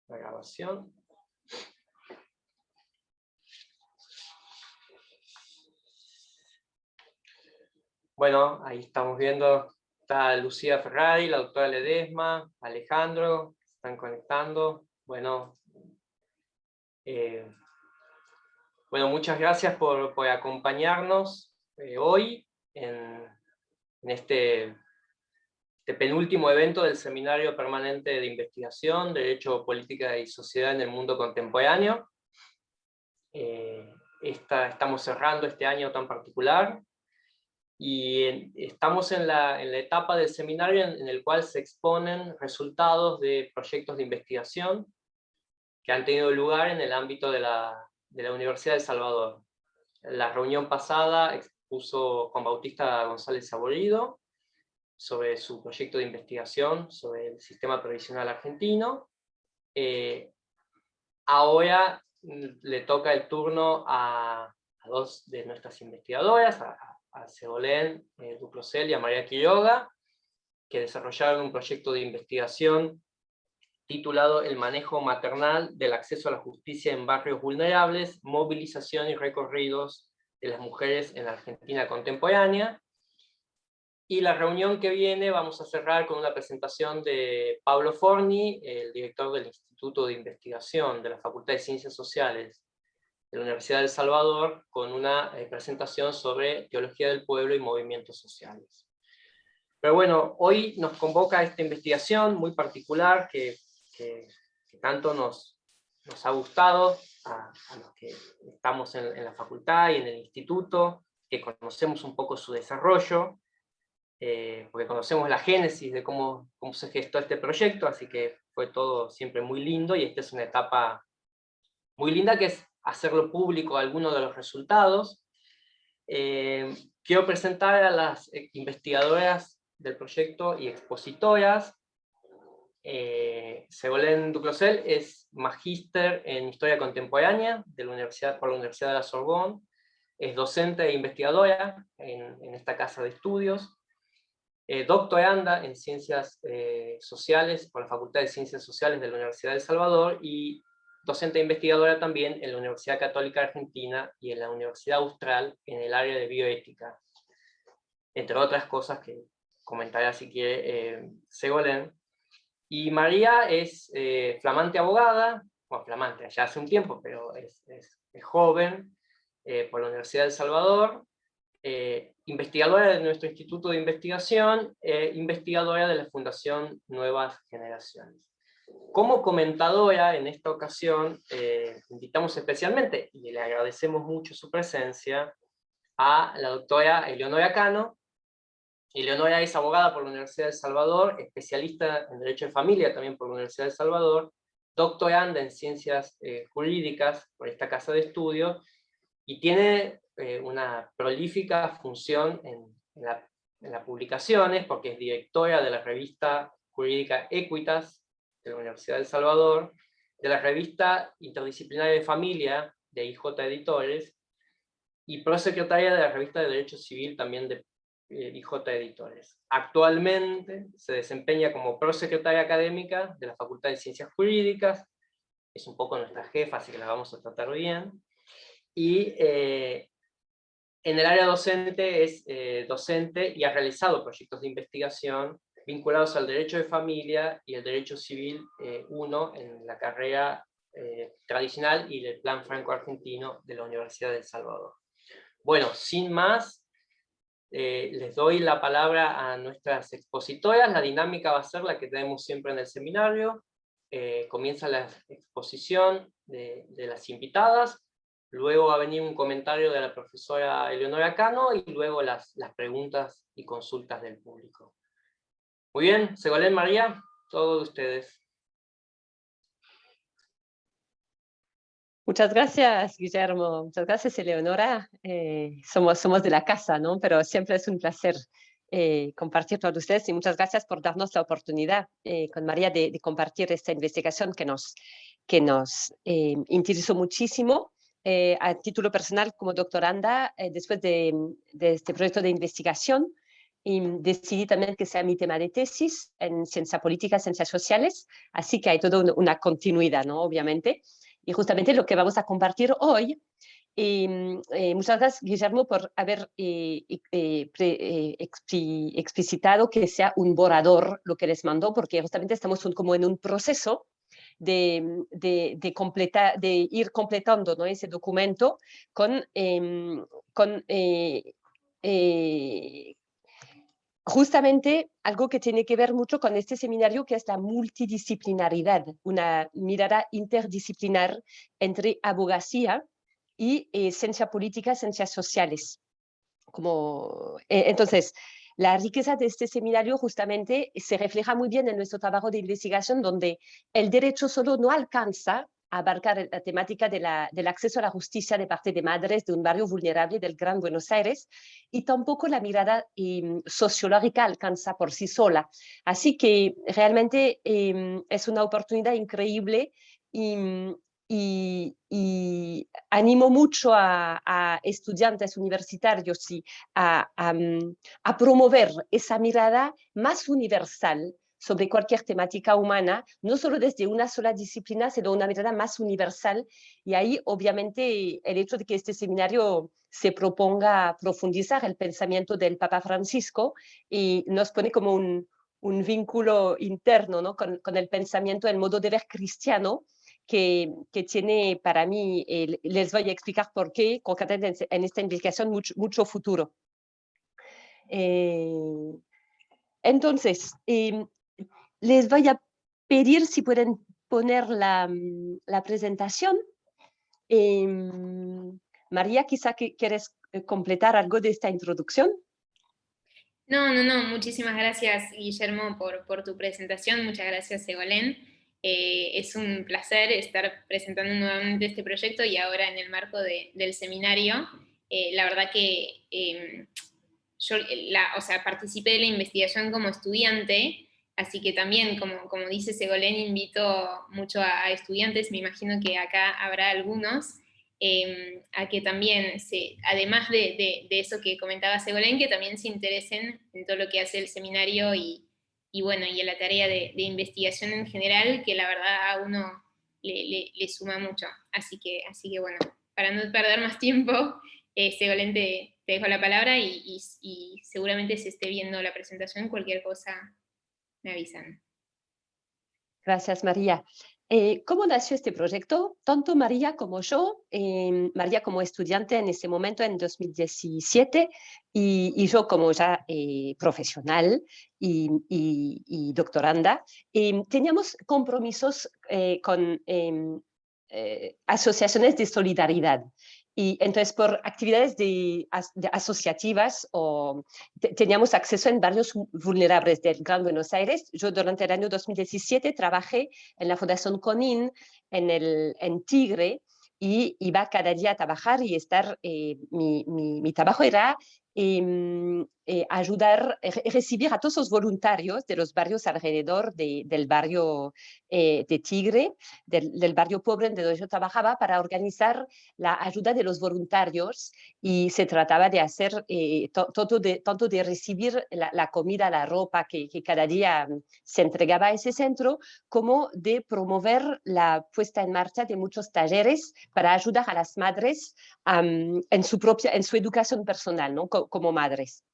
la grabación. Bueno, ahí estamos viendo, está Lucía Ferrari, la doctora Ledesma, Alejandro, se están conectando. Bueno, muchas gracias por acompañarnos hoy en este penúltimo evento del Seminario Permanente de Investigación, Derecho, Política y Sociedad en el Mundo Contemporáneo. Estamos cerrando este año tan particular, y estamos en la etapa del seminario en el cual se exponen resultados de proyectos de investigación que han tenido lugar en el ámbito de la Universidad de El Salvador. La reunión pasada expuso Juan Bautista González Saborido sobre su proyecto de investigación sobre el sistema previsional argentino. Ahora le toca el turno a dos de nuestras investigadoras, a Ségolène Duclosel y a María Quiroga, que desarrollaron un proyecto de investigación titulado El manejo maternal del acceso a la justicia en barrios vulnerables, movilización y recorridos de las mujeres en la Argentina contemporánea. Y la reunión que viene vamos a cerrar con una presentación de Pablo Forni, el director del Instituto de Investigación de la Facultad de Ciencias Sociales de la Universidad de El Salvador, con una presentación sobre teología del pueblo y movimientos sociales. Pero bueno, hoy nos convoca esta investigación muy particular que tanto nos ha gustado a los que estamos en la facultad y en el instituto, que conocemos un poco su desarrollo, porque conocemos la génesis de cómo se gestó este proyecto, así que fue todo siempre muy lindo, y esta es una etapa muy linda, que es hacerlo público algunos de los resultados. Quiero presentar a las investigadoras del proyecto y expositoras. Ségolène Duclosel es magíster en Historia Contemporánea por la Universidad de la Sorbonne, es docente e investigadora en esta casa de estudios, doctoranda en Ciencias Sociales por la Facultad de Ciencias Sociales de la Universidad de El Salvador, y docente e investigadora también en la Universidad Católica Argentina y en la Universidad Austral en el área de bioética, entre otras cosas que comentará si quiere Ségolène. Y María es flamante abogada, bueno, flamante, ya hace un tiempo, pero es joven, por la Universidad de El Salvador, investigadora de nuestro Instituto de Investigación, investigadora de la Fundación Nuevas Generaciones. Como comentadora, en esta ocasión, invitamos especialmente, y le agradecemos mucho su presencia, a la doctora Eleonora Cano. Eleonora es abogada por la Universidad de El Salvador, especialista en Derecho de Familia también por la Universidad de El Salvador, doctoranda en Ciencias Jurídicas por esta casa de estudio, y tiene una prolífica función en las publicaciones, porque es directora de la revista jurídica Equitas de la Universidad de El Salvador, de la revista interdisciplinaria de familia de IJ Editores, y prosecretaria de la revista de Derecho Civil también de IJ Editores. Actualmente se desempeña como prosecretaria académica de la Facultad de Ciencias Jurídicas, es un poco nuestra jefa, así que la vamos a tratar bien, y en el área docente es docente y ha realizado proyectos de investigación vinculados al derecho de familia y el derecho civil 1 en la carrera tradicional y del plan franco-argentino de la Universidad de El Salvador. Bueno, sin más, les doy la palabra a nuestras expositoras. La dinámica va a ser la que tenemos siempre en el seminario. Comienza la exposición de las invitadas, luego va a venir un comentario de la profesora Eleonora Cano, y luego las preguntas y consultas del público. Muy bien, Ségolène, María, todo de ustedes. Muchas gracias, Guillermo. Muchas gracias, Eleonora. Somos de la casa, ¿no? Pero siempre es un placer compartir con ustedes, y muchas gracias por darnos la oportunidad con María de compartir esta investigación que nos interesó muchísimo. A título personal, como doctoranda, después de este proyecto de investigación, y decidí también que sea mi tema de tesis en ciencia política, ciencias sociales, así que hay toda una continuidad, ¿no? Obviamente. Y justamente lo que vamos a compartir hoy. Muchas gracias, Guillermo, por haber explicitado que sea un borrador lo que les mandó, porque justamente estamos como en un proceso de ir completando, ¿no? Ese documento con, con justamente algo que tiene que ver mucho con este seminario, que es la multidisciplinaridad, una mirada interdisciplinar entre abogacía y ciencia política, ciencias sociales. Entonces, la riqueza de este seminario justamente se refleja muy bien en nuestro trabajo de investigación, donde el derecho solo no alcanza a abarcar la temática del acceso a la justicia de parte de madres de un barrio vulnerable del Gran Buenos Aires, y tampoco la mirada sociológica alcanza por sí sola. Así que realmente es una oportunidad increíble y animo mucho a estudiantes universitarios y a promover esa mirada más universal sobre cualquier temática humana, no solo desde una sola disciplina, sino una mirada más universal. Y ahí, obviamente, el hecho de que este seminario se proponga profundizar el pensamiento del Papa Francisco y nos pone como un vínculo interno, ¿no? con el pensamiento, el modo de ver cristiano, que tiene para mí, les voy a explicar por qué, concretamente en esta investigación, mucho futuro. Entonces, les voy a pedir si pueden poner la presentación. María, quizá que quieres completar algo de esta introducción. No, muchísimas gracias, Guillermo, por tu presentación. Muchas gracias, Segolén. Es un placer estar presentando nuevamente este proyecto y ahora en el marco del seminario. La verdad que yo participé de la investigación como estudiante, así que también, como dice Segolén, invito mucho a estudiantes, me imagino que acá habrá algunos, a que también, además de eso que comentaba Segolén, que también se interesen en todo lo que hace el seminario y en la tarea de investigación en general, que la verdad a uno le suma mucho. Así que bueno, para no perder más tiempo, Segolén te dejo la palabra y seguramente se esté viendo la presentación, cualquier cosa me avisan. Gracias, María. ¿Cómo nació este proyecto? Tanto María como yo, María como estudiante en ese momento, en 2017, y yo como ya profesional y doctoranda, teníamos compromisos con asociaciones de solidaridad. Y entonces por actividades asociativas teníamos acceso en barrios vulnerables del Gran Buenos Aires. Yo durante el año 2017 trabajé en la Fundación CONIN en Tigre y iba cada día a trabajar y mi trabajo era recibir a todos los voluntarios de los barrios alrededor del barrio de Tigre, del barrio pobre donde yo trabajaba, para organizar la ayuda de los voluntarios, y se trataba de hacer tanto de recibir la comida, la ropa que cada día se entregaba a ese centro, como de promover la puesta en marcha de muchos talleres para ayudar a las madres en su educación personal, ¿no? Como madres.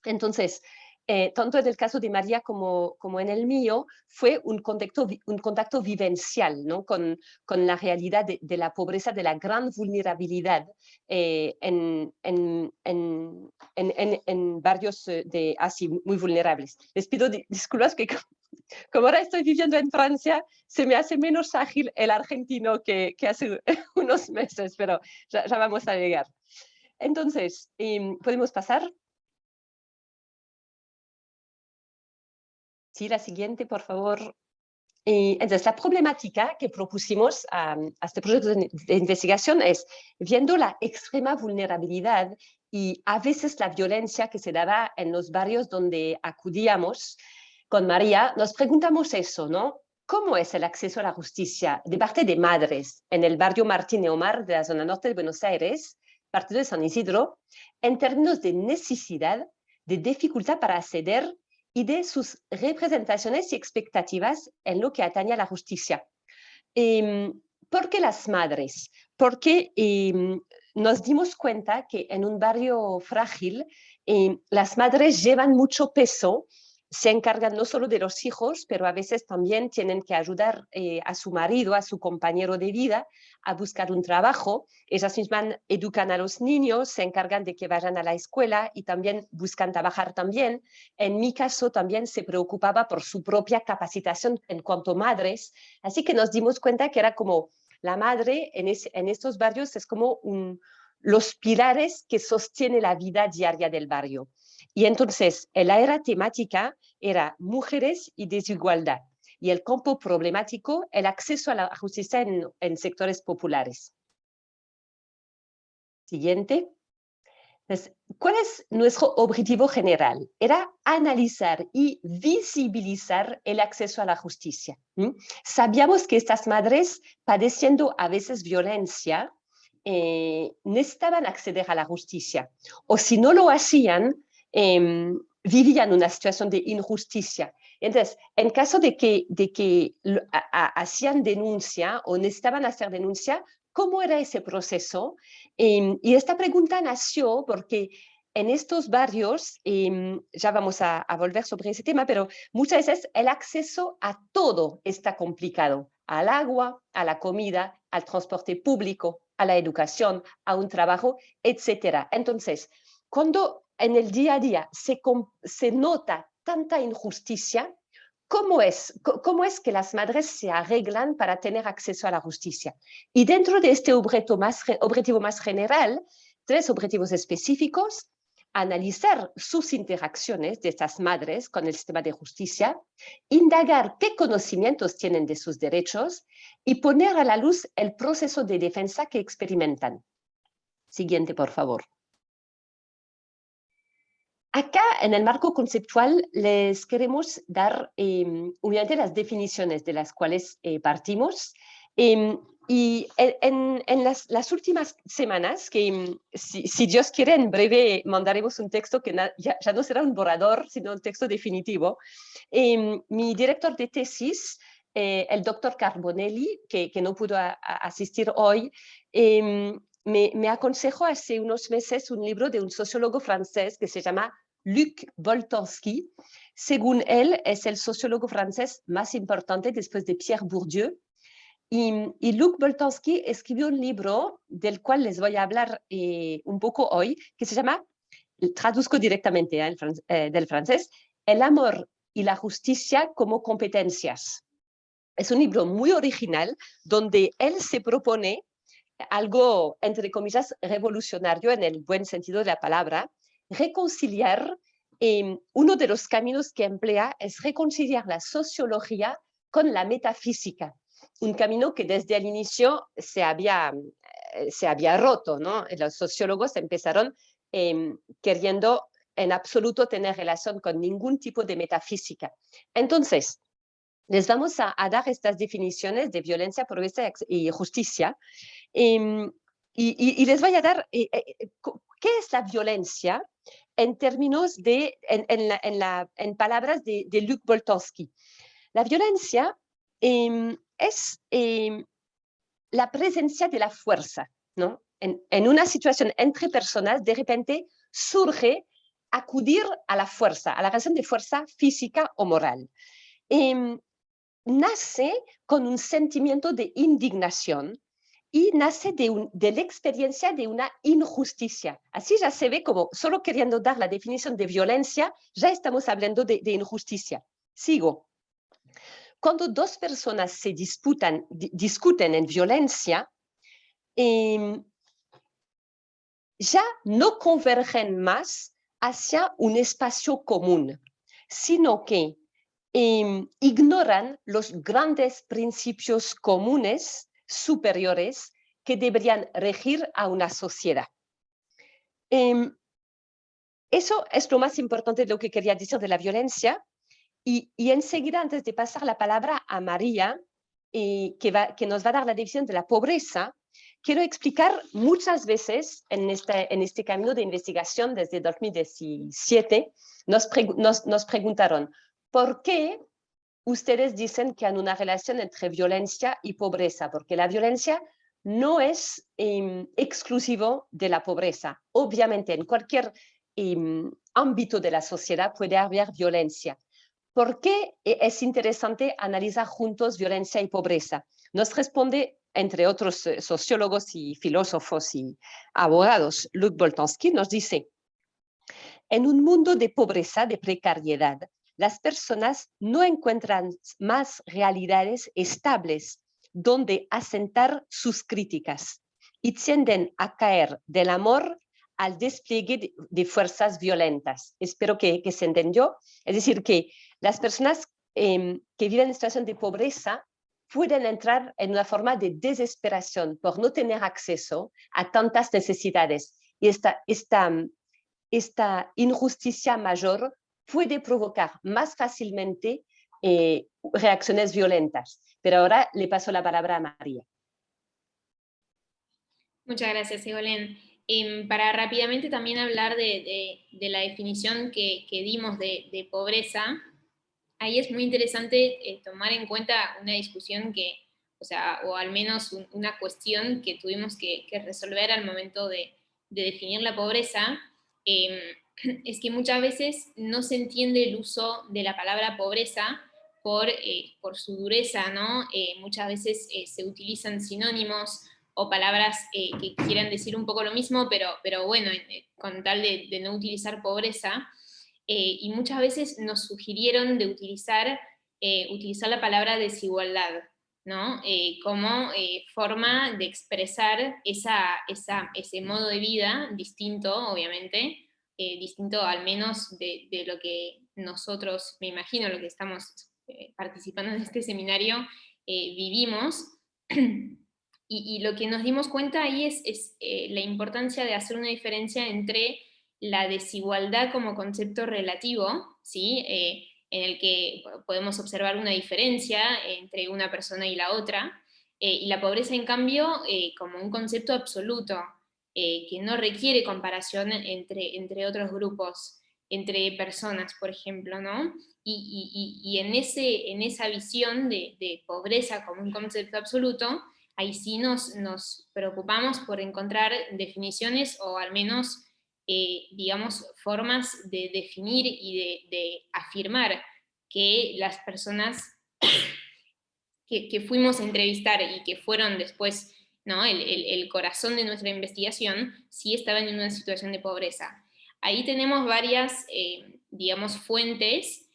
Entonces, tanto en el caso de María como en el mío, fue un contacto vivencial, ¿no? con la realidad de la pobreza, de la gran vulnerabilidad en barrios así muy vulnerables. Les pido disculpas que como ahora estoy viviendo en Francia, se me hace menos ágil el argentino que hace unos meses, pero ya vamos a llegar. Entonces, ¿podemos pasar? Sí, la siguiente, por favor. Entonces, la problemática que propusimos a este proyecto de investigación es, viendo la extrema vulnerabilidad y a veces la violencia que se daba en los barrios donde acudíamos con María, nos preguntamos eso, ¿no? ¿Cómo es el acceso a la justicia de parte de madres en el barrio Martín y Omar de la zona norte de Buenos Aires, partido de San Isidro, en términos de necesidad, de dificultad para acceder y de sus representaciones y expectativas en lo que atañe a la justicia. ¿Por qué las madres? Porque nos dimos cuenta que en un barrio frágil las madres llevan mucho peso, se encargan no solo de los hijos, pero a veces también tienen que ayudar a su marido, a su compañero de vida, a buscar un trabajo. Ellas mismas educan a los niños, se encargan de que vayan a la escuela y también buscan trabajar también. En mi caso también se preocupaba por su propia capacitación en cuanto a madres, así que nos dimos cuenta que era como la madre en estos barrios es como los pilares que sostienen la vida diaria del barrio. Y entonces, el área temática era mujeres y desigualdad. Y el campo problemático, el acceso a la justicia en sectores populares. Siguiente. Entonces, ¿cuál es nuestro objetivo general? Era analizar y visibilizar el acceso a la justicia. Sabíamos que estas madres, padeciendo a veces violencia, necesitaban acceder a la justicia. O si no lo hacían, vivían una situación de injusticia. Entonces, en caso de que hacían denuncia o necesitaban hacer denuncia, ¿cómo era ese proceso? Y esta pregunta nació porque en estos barrios, ya vamos a volver sobre ese tema, pero muchas veces el acceso a todo está complicado, al agua, a la comida, al transporte público, a la educación, a un trabajo, etc. Entonces, cuando en el día a día se nota tanta injusticia, ¿cómo es que las madres se arreglan para tener acceso a la justicia? Y dentro de este objetivo más general, 3 objetivos específicos: analizar sus interacciones de estas madres con el sistema de justicia, indagar qué conocimientos tienen de sus derechos y poner a la luz el proceso de defensa que experimentan. Siguiente, por favor. Acá, en el marco conceptual, les queremos dar obviamente las definiciones de las cuales partimos. Y en las últimas semanas, que si Dios quiere, en breve mandaremos un texto que ya no será un borrador, sino un texto definitivo. Mi director de tesis, el doctor Carbonelli, que no pudo asistir hoy, me aconsejó hace unos meses un libro de un sociólogo francés que se llama Luc Boltanski. Según él, es el sociólogo francés más importante después de Pierre Bourdieu. Y Luc Boltanski escribió un libro del cual les voy a hablar un poco hoy, que se llama, traduzco directamente del francés, El amor y la justicia como competencias. Es un libro muy original donde él se propone algo, entre comillas, revolucionario en el buen sentido de la palabra, reconciliar, uno de los caminos que emplea es reconciliar la sociología con la metafísica, un camino que desde el inicio se había roto, ¿no? Los sociólogos empezaron queriendo en absoluto tener relación con ningún tipo de metafísica. Entonces, les vamos a dar estas definiciones de violencia, pobreza y justicia. Y les voy a dar qué es la violencia en términos en palabras de Luc Boltanski. La violencia es la presencia de la fuerza, ¿no? En una situación entre personas, de repente surge acudir a la fuerza, a la razón de fuerza física o moral. Nace con un sentimiento de indignación y nace de la experiencia de una injusticia. Así ya se ve como, solo queriendo dar la definición de violencia, ya estamos hablando de injusticia. Sigo. Cuando 2 personas se discuten en violencia, ya no convergen más hacia un espacio común, sino que ignoran los grandes principios comunes superiores que deberían regir a una sociedad. Eso es lo más importante de lo que quería decir de la violencia. Y enseguida, antes de pasar la palabra a María, que nos va a dar la definición de la pobreza, quiero explicar muchas veces en este camino de investigación desde 2017, nos preguntaron, ¿por qué ustedes dicen que hay una relación entre violencia y pobreza? Porque la violencia no es exclusivo de la pobreza. Obviamente, en cualquier ámbito de la sociedad puede haber violencia. ¿Por qué es interesante analizar juntos violencia y pobreza? Nos responde, entre otros sociólogos y filósofos y abogados, Luc Boltanski nos dice, en un mundo de pobreza, de precariedad, las personas no encuentran más realidades estables donde asentar sus críticas y tienden a caer del amor al despliegue de fuerzas violentas. Espero que se entendió. Es decir, que las personas que viven en situación de pobreza pueden entrar en una forma de desesperación por no tener acceso a tantas necesidades. Y esta injusticia mayor puede provocar más fácilmente reacciones violentas. Pero ahora le paso la palabra a María. Muchas gracias, Segolén. Para rápidamente también hablar de la definición que dimos de pobreza, ahí es muy interesante tomar en cuenta una discusión o al menos una cuestión que tuvimos que resolver al momento de definir la pobreza, es que muchas veces no se entiende el uso de la palabra pobreza por su dureza, ¿no? Muchas veces se utilizan sinónimos o palabras que quieran decir un poco lo mismo, pero bueno, con tal de no utilizar pobreza, y muchas veces nos sugirieron de utilizar la palabra desigualdad, ¿no? Como forma de expresar ese modo de vida distinto, obviamente, distinto al menos de lo que nosotros, me imagino, lo que estamos participando en este seminario, vivimos. Y lo que nos dimos cuenta ahí es la importancia de hacer una diferencia entre la desigualdad como concepto relativo, ¿sí? En el que podemos observar una diferencia entre una persona y la otra, y la pobreza, en cambio, como un concepto absoluto, que no requiere comparación entre otros grupos, entre personas, por ejemplo, ¿no? Y en esa visión de pobreza como un concepto absoluto, ahí sí nos preocupamos por encontrar definiciones o al menos, digamos, formas de definir y de afirmar que las personas que fuimos a entrevistar y que fueron después, ¿no?, el corazón de nuestra investigación, sí estaban en una situación de pobreza. Ahí tenemos varias, digamos, fuentes,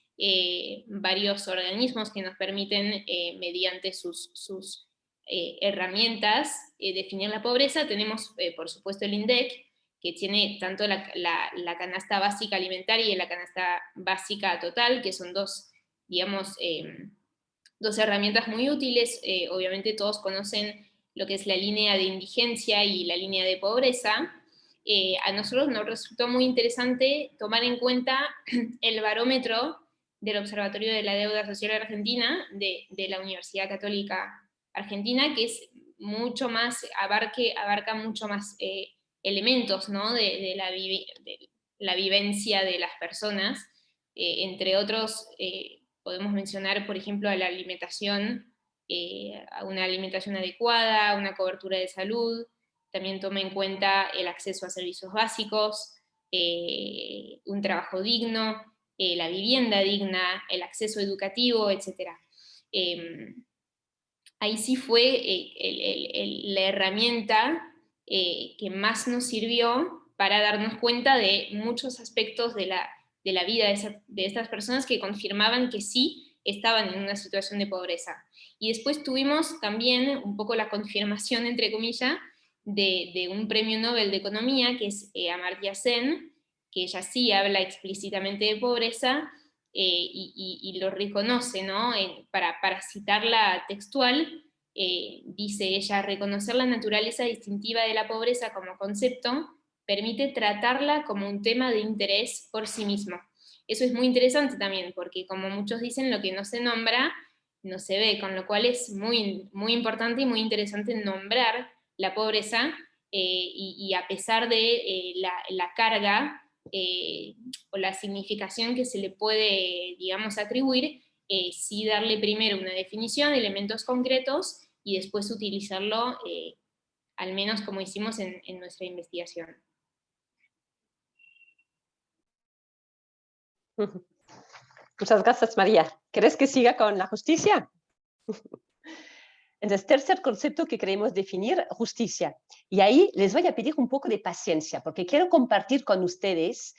varios organismos que nos permiten, mediante sus herramientas, definir la pobreza. Tenemos, por supuesto, el INDEC, que tiene tanto la canasta básica alimentaria y la canasta básica total, que son dos, digamos, dos herramientas muy útiles. Obviamente todos conocen lo que es la línea de indigencia y la línea de pobreza. A nosotros nos resultó muy interesante tomar en cuenta el barómetro del Observatorio de la Deuda Social Argentina de la Universidad Católica Argentina, que es mucho más, abarca mucho más elementos, ¿no?, de la vivencia de las personas, entre otros. Podemos mencionar, por ejemplo, a la alimentación, a una alimentación adecuada, una cobertura de salud. También toma en cuenta el acceso a servicios básicos, un trabajo digno, la vivienda digna, el acceso educativo, etc. Ahí sí fue la herramienta que más nos sirvió para darnos cuenta de muchos aspectos de la vida de estas personas que confirmaban que sí estaban en una situación de pobreza. Y después tuvimos también un poco la confirmación, entre comillas, de un premio Nobel de Economía, que es Amartya Sen, que ella sí habla explícitamente de pobreza, y lo reconoce, ¿no? Para citarla textual, dice ella: reconocer la naturaleza distintiva de la pobreza como concepto permite tratarla como un tema de interés por sí mismo. Eso es muy interesante también, porque como muchos dicen, lo que no se nombra no se ve, con lo cual es muy, muy importante y muy interesante nombrar la pobreza, y a pesar de la carga o la significación que se le puede, digamos, atribuir, sí darle primero una definición, elementos concretos, y después utilizarlo, al menos como hicimos en nuestra investigación. Muchas gracias, María. ¿Quieres que siga con la justicia? Entonces, tercer concepto que queremos definir, justicia. Y ahí les voy a pedir un poco de paciencia, porque quiero compartir con ustedes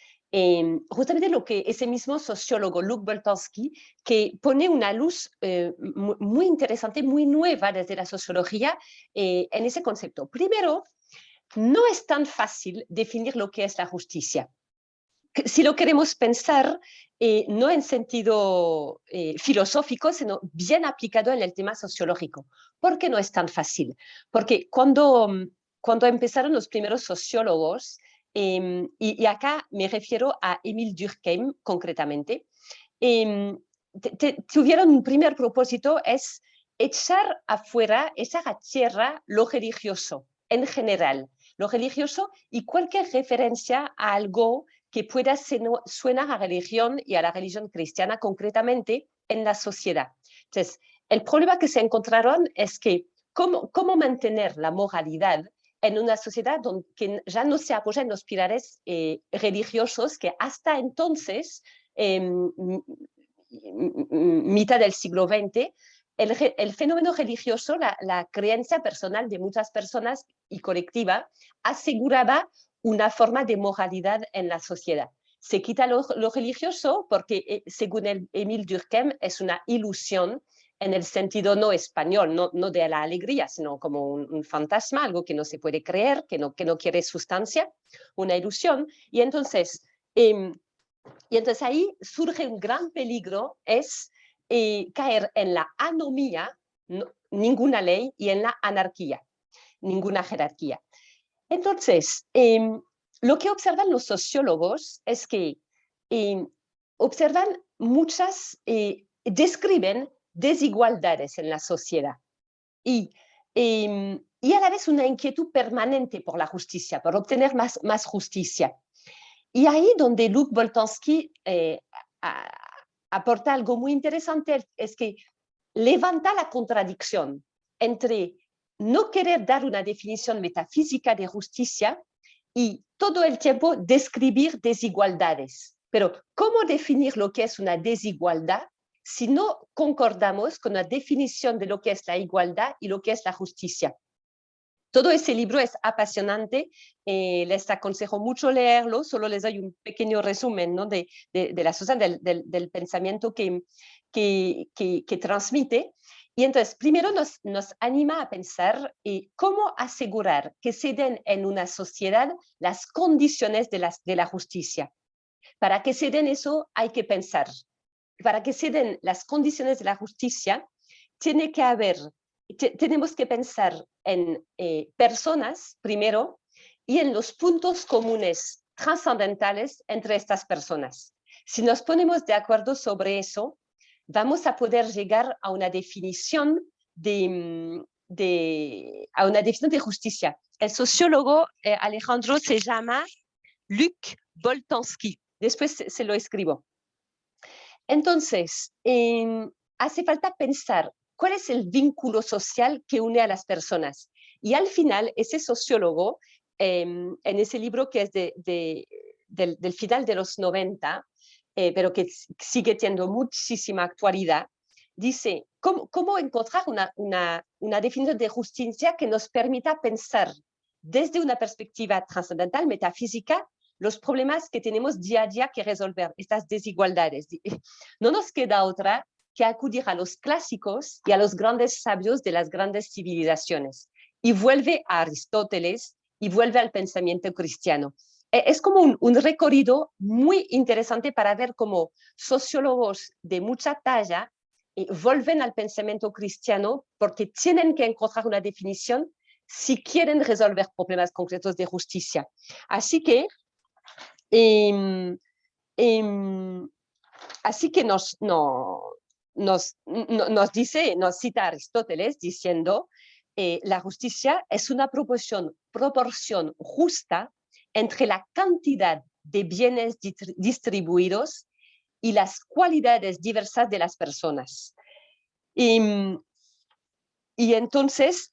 justamente lo que ese mismo sociólogo, Luc Boltanski, que pone una luz muy interesante, muy nueva desde la sociología en ese concepto. Primero, no es tan fácil definir lo que es la justicia. Si lo queremos pensar, no en sentido filosófico, sino bien aplicado en el tema sociológico. ¿Por qué no es tan fácil? Porque cuando empezaron los primeros sociólogos, y acá me refiero a Émile Durkheim concretamente, tuvieron un primer propósito, es echar afuera, echar a tierra lo religioso en general, lo religioso y cualquier referencia a algo que pueda suenar a religión y a la religión cristiana concretamente en la sociedad. Entonces, el problema que se encontraron es que cómo mantener la moralidad en una sociedad que ya no se apoya en los pilares religiosos que hasta entonces, mitad del siglo XX, el fenómeno religioso, la creencia personal de muchas personas y colectiva, aseguraba una forma de moralidad en la sociedad. Se quita lo religioso porque, según Émile Durkheim, es una ilusión en el sentido no español, no de la alegría, sino como un fantasma, algo que no se puede creer, que no quiere sustancia, una ilusión. Y entonces ahí surge un gran peligro, es caer en la anomía, ninguna ley, y en la anarquía, ninguna jerarquía. Entonces, lo que observan los sociólogos es que observan describen desigualdades en la sociedad y a la vez una inquietud permanente por la justicia, por obtener más justicia. Y ahí donde Luc Boltanski aporta algo muy interesante es que levanta la contradicción entre no querer dar una definición metafísica de justicia y todo el tiempo describir desigualdades. Pero ¿cómo definir lo que es una desigualdad si no concordamos con la definición de lo que es la igualdad y lo que es la justicia? Todo ese libro es apasionante, les aconsejo mucho leerlo, solo les doy un pequeño resumen, ¿no? de la sociedad, del pensamiento que transmite. Y entonces, primero nos anima a pensar cómo asegurar que se den en una sociedad las condiciones de la justicia. Para que se den eso hay que pensar. Para que se den las condiciones de la justicia, tenemos que pensar en personas primero y en los puntos comunes trascendentales entre estas personas. Si nos ponemos de acuerdo sobre eso, vamos a poder llegar a una definición de justicia. El sociólogo Alejandro se llama Luc Boltanski. Después se lo escribo. Entonces, hace falta pensar cuál es el vínculo social que une a las personas. Y al final, ese sociólogo, en ese libro que es del final de los 90, pero que sigue teniendo muchísima actualidad, dice, ¿cómo encontrar una definición de justicia que nos permita pensar desde una perspectiva trascendental, metafísica, los problemas que tenemos día a día que resolver, estas desigualdades? No nos queda otra que acudir a los clásicos y a los grandes sabios de las grandes civilizaciones. Y vuelve a Aristóteles y vuelve al pensamiento cristiano. Es como un recorrido muy interesante para ver cómo sociólogos de mucha talla vuelven al pensamiento cristiano porque tienen que encontrar una definición si quieren resolver problemas concretos de justicia. Así que nos cita Aristóteles diciendo la justicia es una proporción justa entre la cantidad de bienes distribuidos y las cualidades diversas de las personas. Y entonces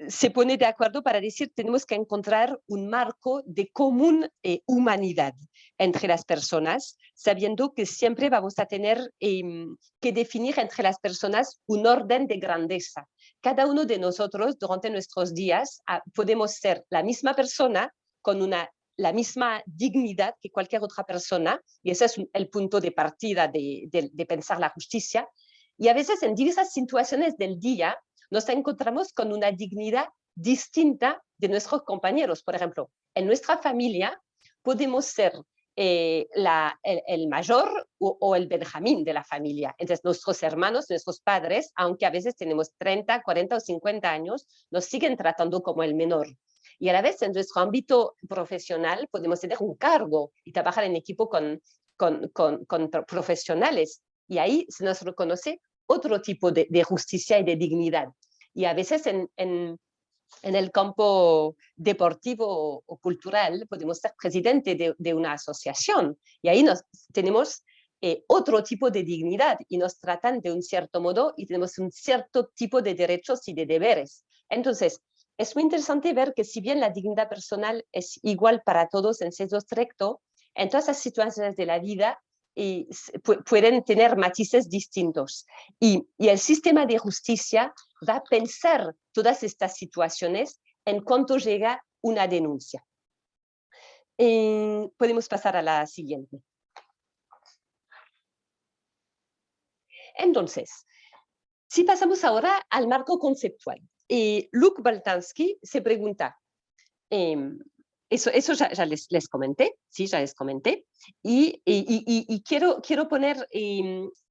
se pone de acuerdo para decir tenemos que encontrar un marco de común humanidad entre las personas, sabiendo que siempre vamos a tener que definir entre las personas un orden de grandeza. Cada uno de nosotros durante nuestros días podemos ser la misma persona con la misma dignidad que cualquier otra persona, y ese es el punto de partida de pensar la justicia. Y a veces en diversas situaciones del día nos encontramos con una dignidad distinta de nuestros compañeros. Por ejemplo, en nuestra familia podemos ser el mayor o el Benjamín de la familia. Entonces, nuestros hermanos, nuestros padres, aunque a veces tenemos 30, 40 o 50 años, nos siguen tratando como el menor. Y a la vez, en nuestro ámbito profesional, podemos tener un cargo y trabajar en equipo con profesionales. Y ahí se nos reconoce otro tipo de justicia y de dignidad. Y a veces en el campo deportivo o cultural podemos ser presidente de una asociación y ahí tenemos otro tipo de dignidad y nos tratan de un cierto modo y tenemos un cierto tipo de derechos y de deberes. Entonces, es muy interesante ver que si bien la dignidad personal es igual para todos en sentido estricto, en todas las situaciones de la vida pueden tener matices distintos. Y el sistema de justicia va a pensar todas estas situaciones en cuanto llega una denuncia. Podemos pasar a la siguiente. Entonces, si pasamos ahora al marco conceptual. Luc Boltanski se pregunta, eso ya les comenté, sí, ya les comenté, y quiero poner,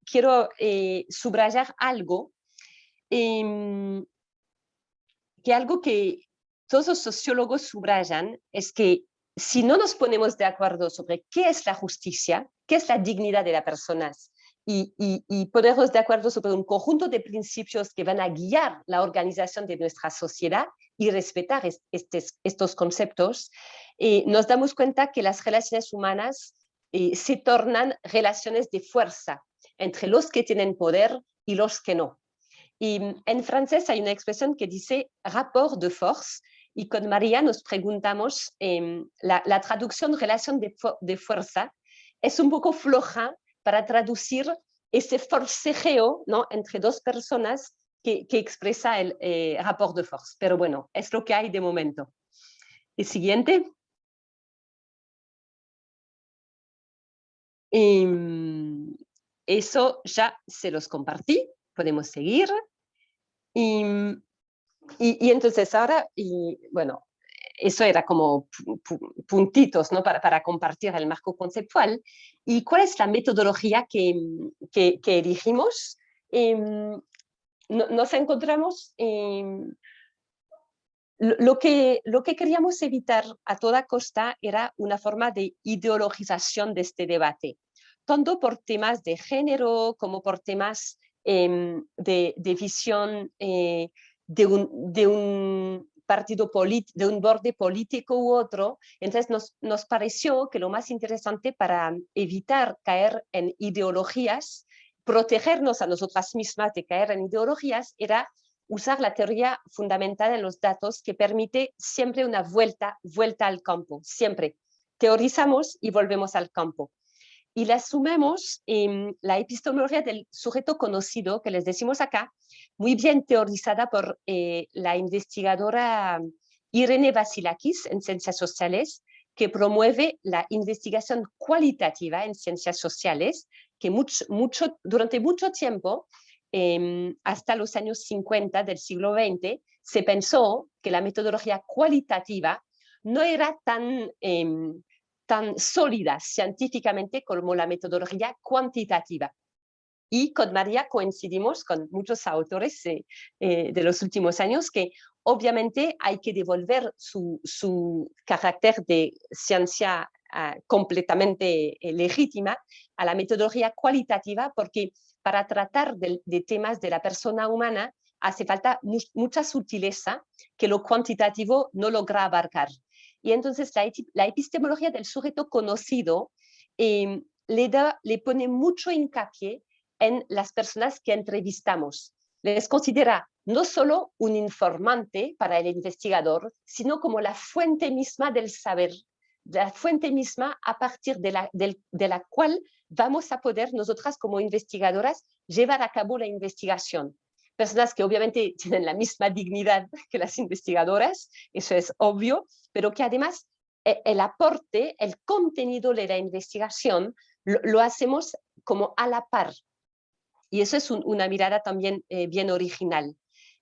quiero subrayar algo, algo que todos los sociólogos subrayan es que si no nos ponemos de acuerdo sobre qué es la justicia, qué es la dignidad de las personas, y ponernos de acuerdo sobre un conjunto de principios que van a guiar la organización de nuestra sociedad y respetar estos conceptos, nos damos cuenta que las relaciones humanas se tornan relaciones de fuerza entre los que tienen poder y los que no. Y en francés hay una expresión que dice rapport de force, y con María nos preguntamos, la traducción relación de fuerza es un poco floja para traducir ese forcejeo, ¿no?, entre dos personas que expresa el rapport de force. Pero bueno, es lo que hay de momento. El siguiente. Eso ya se los compartí. Podemos seguir. Y entonces ahora, bueno, eso era como puntitos, ¿no?, para compartir el marco conceptual. ¿Y cuál es la metodología que elegimos? Nos encontramos lo que queríamos evitar a toda costa era una forma de ideologización de este debate, tanto por temas de género como por temas de visión de un partido político, de un borde político u otro. Entonces nos pareció que lo más interesante para evitar caer en ideologías, protegernos a nosotras mismas de caer en ideologías, era usar la teoría fundamental de los datos, que permite siempre una vuelta al campo, siempre. Teorizamos y volvemos al campo. Y la sumamos en la epistemología del sujeto conocido, que les decimos acá, muy bien teorizada por la investigadora Irene Vasilakis en Ciencias Sociales, que promueve la investigación cualitativa en ciencias sociales, que durante mucho tiempo, hasta los años 50 del siglo XX, se pensó que la metodología cualitativa no era tan sólida científicamente como la metodología cuantitativa. Y con María coincidimos con muchos autores de los últimos años que obviamente hay que devolver su carácter de ciencia completamente legítima a la metodología cualitativa, porque para tratar de temas de la persona humana hace falta mucha sutileza que lo cuantitativo no logra abarcar. Y entonces la epistemología del sujeto conocido le pone mucho hincapié en las personas que entrevistamos. Les considera no solo un informante para el investigador, sino como la fuente misma del saber, la fuente misma a partir de la cual vamos a poder nosotras como investigadoras llevar a cabo la investigación. Personas que obviamente tienen la misma dignidad que las investigadoras, eso es obvio, pero que además el aporte, el contenido de la investigación lo hacemos como a la par. Y eso es una mirada también bien original.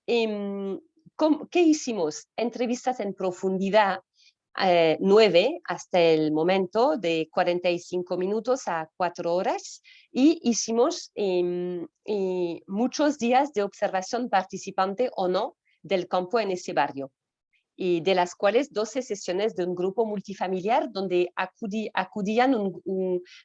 ¿Qué hicimos? Entrevistas en profundidad, 9 hasta el momento, de 45 minutos a 4 horas, y hicimos muchos días de observación participante o no del campo en ese barrio, y de las cuales 12 sesiones de un grupo multifamiliar donde acudían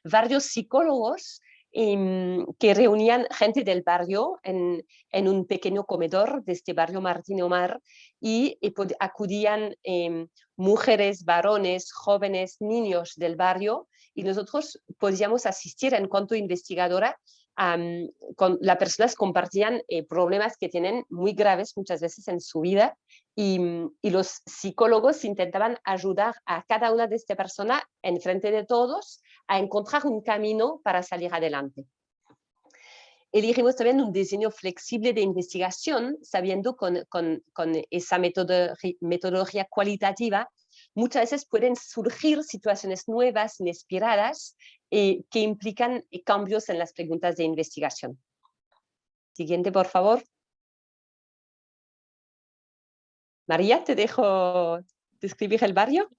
varios psicólogos que reunían gente del barrio en un pequeño comedor de este barrio Martín Omar, y acudían mujeres, varones, jóvenes, niños del barrio, y nosotros podíamos asistir en cuanto investigadora. Las personas compartían problemas que tienen muy graves muchas veces en su vida, y los psicólogos intentaban ayudar a cada una de estas personas en frente de todos a encontrar un camino para salir adelante. Elegimos también un diseño flexible de investigación, sabiendo con esa metodología cualitativa muchas veces pueden surgir situaciones nuevas, inesperadas, que implican cambios en las preguntas de investigación. Siguiente, por favor. María, te dejo describir el barrio.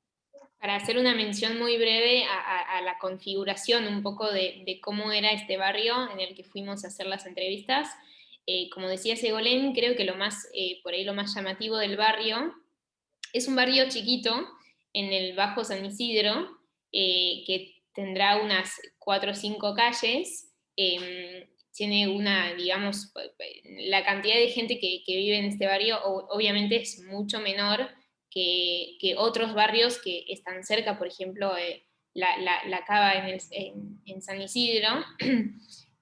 Para hacer una mención muy breve a la configuración un poco de cómo era este barrio en el que fuimos a hacer las entrevistas, como decía Ségolène, creo que por ahí lo más llamativo del barrio es un barrio chiquito en el Bajo San Isidro, que tendrá unas 4 o 5 calles, tiene digamos, la cantidad de gente que vive en este barrio obviamente es mucho menor que otros barrios que están cerca, por ejemplo, la Cava en San Isidro.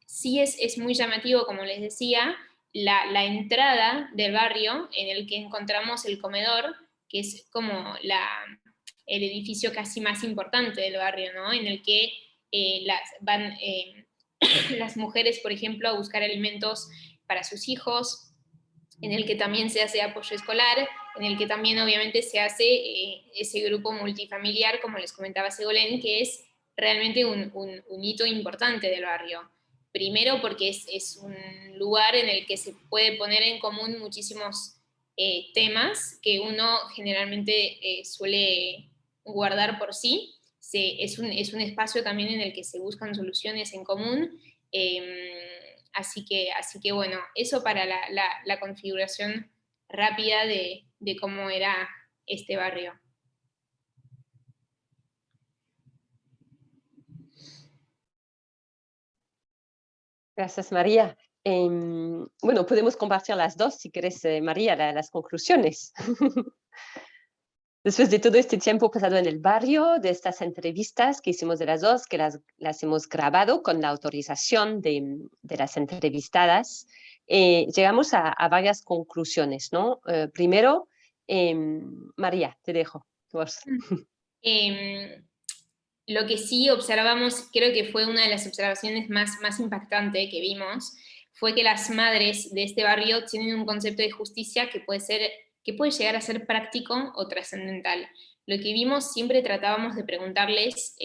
Sí es muy llamativo, como les decía, la entrada del barrio en el que encontramos el comedor, que es como el edificio casi más importante del barrio, ¿no? En el que van las mujeres, por ejemplo, a buscar alimentos para sus hijos, en el que también se hace apoyo escolar, en el que también obviamente se hace ese grupo multifamiliar, como les comentaba Ségolène, que es realmente un hito importante del barrio. Primero porque es un lugar en el que se puede poner en común muchísimos temas que uno generalmente suele guardar por sí. Es un espacio también en el que se buscan soluciones en común. Así que bueno, eso para la configuración rápida de cómo era este barrio. Gracias, María. Bueno, podemos compartir las dos, si querés, María, las conclusiones. Después de todo este tiempo pasado en el barrio, de estas entrevistas que hicimos de las dos, que las hemos grabado con la autorización de las entrevistadas, llegamos a varias conclusiones, ¿no? Primero, María, te dejo. Vos. Lo que sí observamos, creo que fue una de las observaciones más impactantes que vimos, fue que las madres de este barrio tienen un concepto de justicia que puede llegar a ser práctico o trascendental. Lo que vimos, siempre tratábamos de preguntarles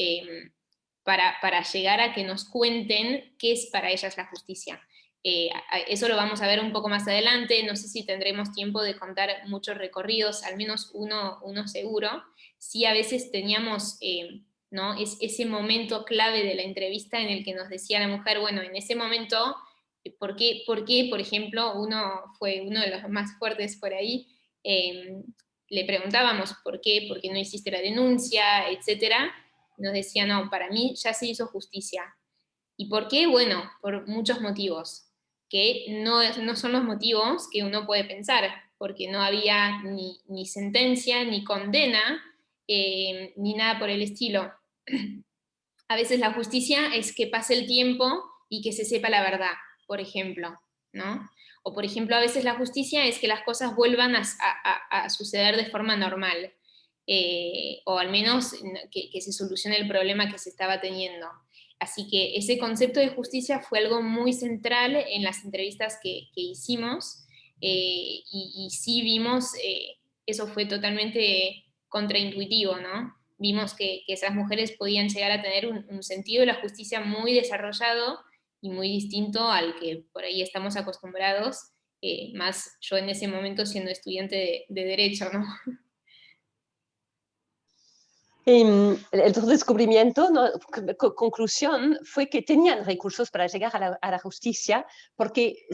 para llegar a que nos cuenten qué es para ellas la justicia. Eso lo vamos a ver un poco más adelante, no sé si tendremos tiempo de contar muchos recorridos, al menos uno seguro. Sí, a veces teníamos ¿no? ese momento clave de la entrevista en el que nos decía la mujer, bueno, en ese momento, ¿por qué, por ejemplo, fue uno de los más fuertes por ahí, le preguntábamos por qué no hiciste la denuncia, etcétera? Nos decía, no, para mí ya se hizo justicia. ¿Y por qué? Bueno, por muchos motivos. que no son los motivos que uno puede pensar, porque no había ni sentencia, ni condena, ni nada por el estilo. A veces la justicia es que pase el tiempo y que se sepa la verdad, por ejemplo, ¿no? O por ejemplo, a veces la justicia es que las cosas vuelvan a suceder de forma normal, o al menos que se solucione el problema que se estaba teniendo. Así que ese concepto de justicia fue algo muy central en las entrevistas que hicimos, y sí vimos, eso fue totalmente contraintuitivo, ¿no? Vimos que esas mujeres podían llegar a tener un sentido de la justicia muy desarrollado y muy distinto al que por ahí estamos acostumbrados, más yo en ese momento siendo estudiante de Derecho, ¿no? El descubrimiento, ¿no? Conclusión, fue que tenían recursos para llegar a la justicia porque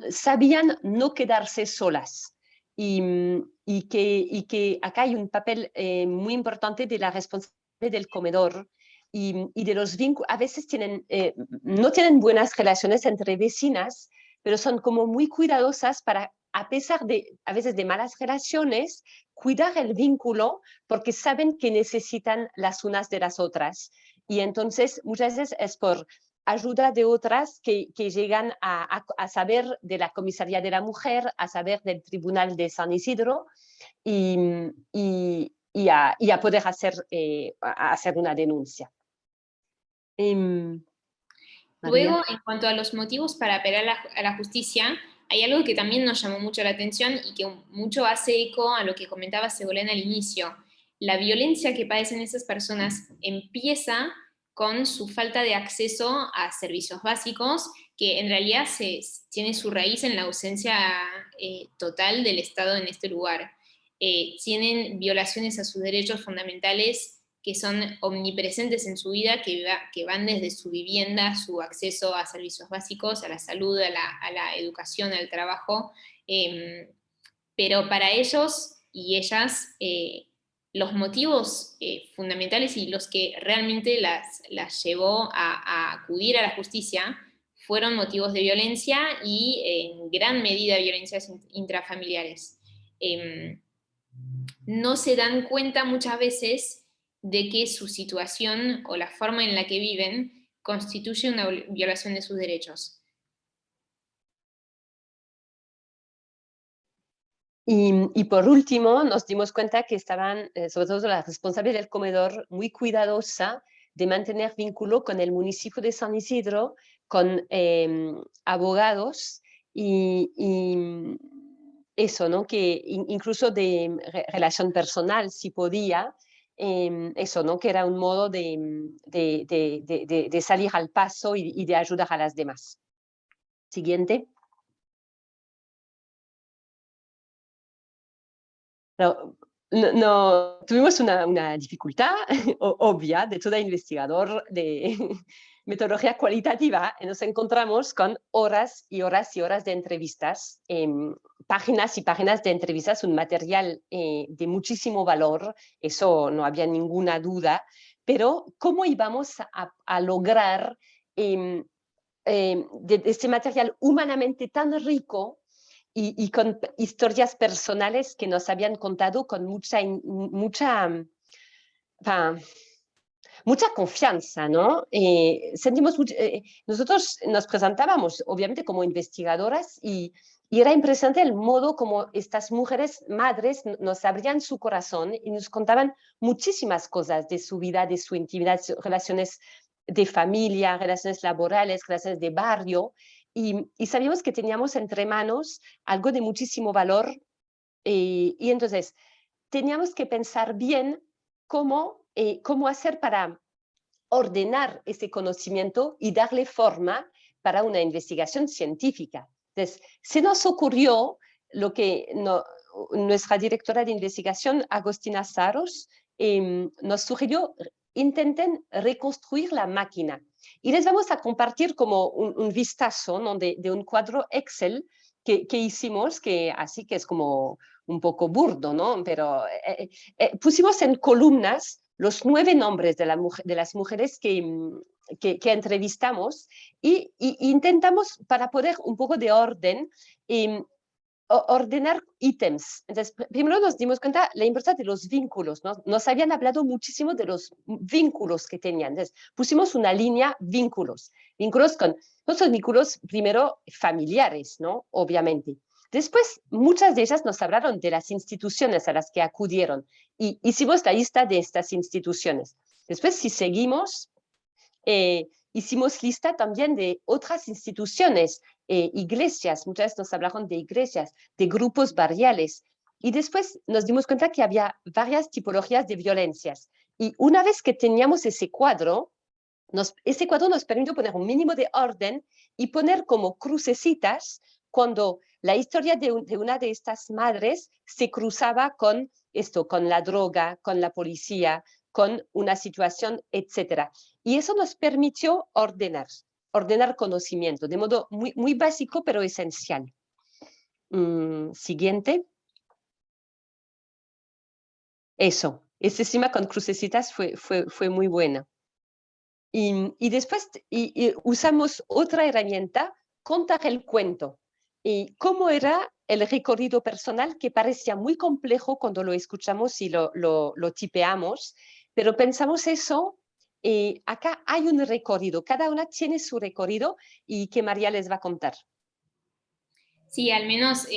sabían no quedarse solas. Y que acá hay un papel muy importante de la responsabilidad del comedor y de los vínculos. A veces no tienen buenas relaciones entre vecinas, pero son como muy cuidadosas para, a pesar de a veces de malas relaciones, cuidar el vínculo porque saben que necesitan las unas de las otras. Y entonces muchas veces es por ayuda de otras que llegan a saber de la Comisaría de la Mujer, a saber del Tribunal de San Isidro y a poder hacer una denuncia. Luego, en cuanto a los motivos para apelar a la justicia, hay algo que también nos llamó mucho la atención y que mucho hace eco a lo que comentaba Ségolène al inicio. La violencia que padecen esas personas empieza con su falta de acceso a servicios básicos, que en realidad tiene su raíz en la ausencia total del Estado en este lugar. Tienen violaciones a sus derechos fundamentales que son omnipresentes en su vida, que van desde su vivienda, su acceso a servicios básicos, a la salud, a la educación, al trabajo, pero para ellos y ellas, los motivos fundamentales y los que realmente las llevó a acudir a la justicia fueron motivos de violencia y en gran medida violencias intrafamiliares. No se dan cuenta muchas veces de que su situación o la forma en la que viven constituye una violación de sus derechos. Y por último, nos dimos cuenta que estaban, sobre todo la responsable del comedor, muy cuidadosa de mantener vínculo con el municipio de San Isidro, con abogados y eso, ¿no? Que incluso de relación personal, si podía, eso, ¿no? Que era un modo de salir al paso y de ayudar a las demás. Siguiente. No, tuvimos una dificultad obvia de todo investigador de metodología cualitativa y nos encontramos con horas y horas y horas de entrevistas, páginas y páginas de entrevistas, un material de muchísimo valor, eso no había ninguna duda, pero ¿cómo íbamos a lograr de este material humanamente tan rico y con historias personales que nos habían contado con mucha confianza, ¿no? Sentimos nosotros nos presentábamos, obviamente, como investigadoras y era impresionante el modo como estas mujeres madres nos abrían su corazón y nos contaban muchísimas cosas de su vida, de su intimidad, relaciones de familia, relaciones laborales, relaciones de barrio. Y sabíamos que teníamos entre manos algo de muchísimo valor y entonces teníamos que pensar bien cómo hacer para ordenar ese conocimiento y darle forma para una investigación científica. Entonces, se nos ocurrió lo que nuestra directora de investigación, Agostina Saros, nos sugirió: intenten reconstruir la máquina. Y les vamos a compartir como un vistazo, ¿no? de un cuadro Excel que hicimos, así que es como un poco burdo, ¿no? Pero pusimos en columnas los 9 nombres de las mujeres que entrevistamos y intentamos, para poner un poco de orden, ordenar ítems. Entonces, primero nos dimos cuenta la importancia de los vínculos, ¿no? Nos habían hablado muchísimo de los vínculos que tenían. Entonces, pusimos una línea vínculos. Vínculos con, no son vínculos primero familiares, ¿no? Obviamente. Después, muchas de ellas nos hablaron de las instituciones a las que acudieron y hicimos la lista de estas instituciones. Después, si seguimos, hicimos lista también de otras instituciones, iglesias, muchas veces nos hablaron de iglesias, de grupos barriales, y después nos dimos cuenta que había varias tipologías de violencias. Y una vez que teníamos ese cuadro nos permitió poner un mínimo de orden y poner como crucecitas cuando la historia de una de estas madres se cruzaba con esto, con la droga, con la policía, con una situación, etcétera. Y eso nos permitió ordenar conocimiento, de modo muy, muy básico, pero esencial. Siguiente. Eso, ese esquema con crucecitas fue muy buena. Y después usamos otra herramienta, contar el cuento. Y cómo era el recorrido personal, que parecía muy complejo cuando lo escuchamos y lo tipeamos, pero pensamos eso. Acá hay un recorrido, cada una tiene su recorrido y que María les va a contar. Sí, al menos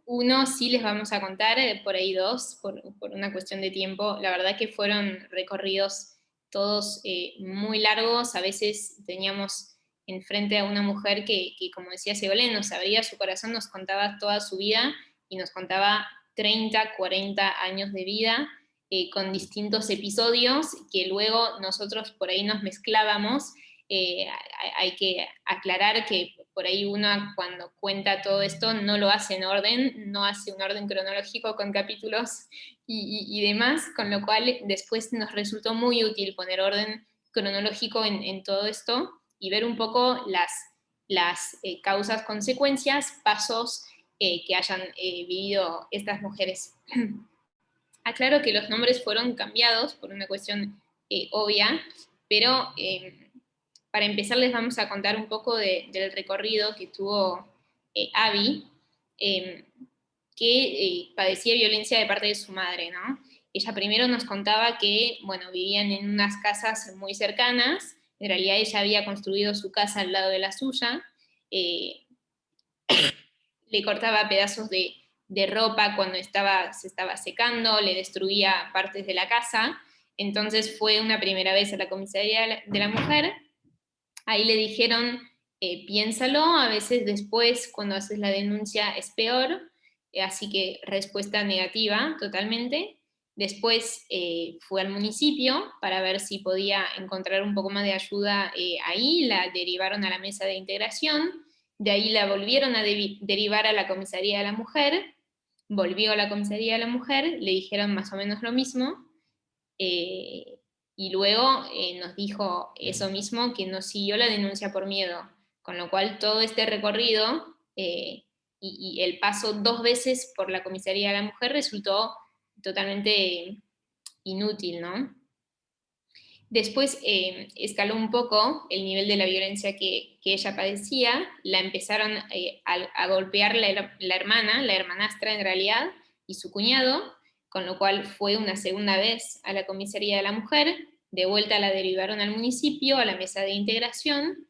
uno sí les vamos a contar, por ahí dos, por una cuestión de tiempo. La verdad que fueron recorridos todos muy largos. A veces teníamos enfrente a una mujer que como decía Ségolène, nos abría su corazón, nos contaba toda su vida y nos contaba 30, 40 años de vida, con distintos episodios que luego nosotros por ahí nos mezclábamos. Hay que aclarar que por ahí uno cuando cuenta todo esto no lo hace en orden, no hace un orden cronológico con capítulos y demás, con lo cual después nos resultó muy útil poner orden cronológico en todo esto y ver un poco las causas, consecuencias, pasos que hayan vivido estas mujeres. Aclaro que los nombres fueron cambiados por una cuestión obvia, pero para empezar les vamos a contar un poco del recorrido que tuvo Abby, que padecía violencia de parte de su madre, ¿no? Ella primero nos contaba que, bueno, vivían en unas casas muy cercanas, en realidad ella había construido su casa al lado de la suya, le cortaba pedazos de ropa cuando se estaba secando, le destruía partes de la casa. Entonces fue una primera vez a la comisaría de la mujer. Ahí le dijeron, piénsalo, a veces después cuando haces la denuncia es peor, así que respuesta negativa totalmente. Después fue al municipio para ver si podía encontrar un poco más de ayuda ahí, la derivaron a la mesa de integración, de ahí la volvieron a derivar a la comisaría de la mujer, volvió a la comisaría de la mujer, le dijeron más o menos lo mismo, y luego nos dijo eso mismo, que no siguió la denuncia por miedo, con lo cual todo este recorrido y el paso 2 veces por la comisaría de la mujer resultó totalmente inútil, ¿no? Después escaló un poco el nivel de la violencia que ella padecía, la empezaron a golpear la hermana, la hermanastra en realidad, y su cuñado, con lo cual fue una segunda vez a la comisaría de la mujer, de vuelta la derivaron al municipio, a la mesa de integración.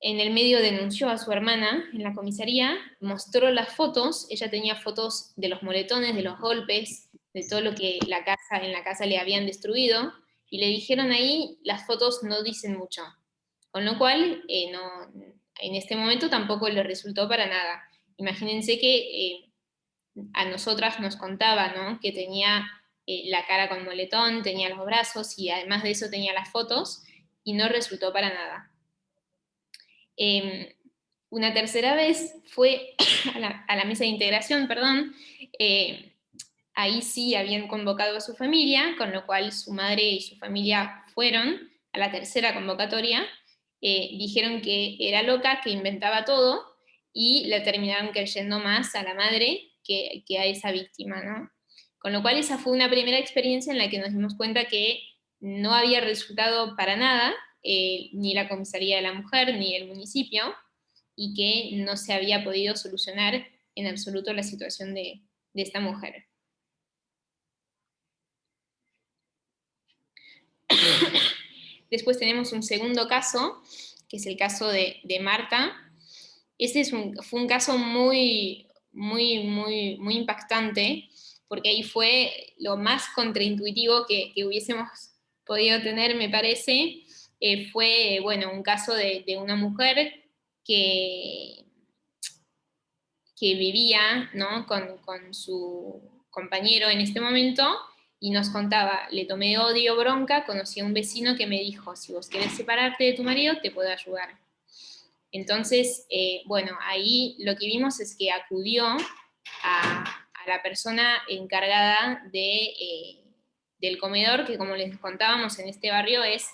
En el medio denunció a su hermana en la comisaría, mostró las fotos, ella tenía fotos de los moretones, de los golpes, de todo lo que en la casa le habían destruido, y le dijeron ahí, las fotos no dicen mucho. Con lo cual, en este momento tampoco le resultó para nada. Imagínense que a nosotras nos contaba, ¿no?, que tenía la cara con moletón, tenía los brazos, y además de eso tenía las fotos, y no resultó para nada. Una tercera vez fue a la mesa de integración, perdón, ahí sí habían convocado a su familia, con lo cual su madre y su familia fueron a la tercera convocatoria, dijeron que era loca, que inventaba todo, y le terminaron creyendo más a la madre que a esa víctima, ¿no? Con lo cual esa fue una primera experiencia en la que nos dimos cuenta que no había resultado para nada ni la comisaría de la mujer ni el municipio, y que no se había podido solucionar en absoluto la situación de esta mujer. Después tenemos un segundo caso, que es el caso de Marta. Ese fue un caso muy impactante, porque ahí fue lo más contraintuitivo que hubiésemos podido tener, me parece. Fue, bueno, un caso de una mujer que vivía, ¿no?, con su compañero en este momento, y nos contaba: le tomé odio, bronca, conocí a un vecino que me dijo, si vos querés separarte de tu marido, te puedo ayudar. Entonces, bueno, ahí lo que vimos es que acudió a la persona encargada del comedor, que, como les contábamos, en este barrio es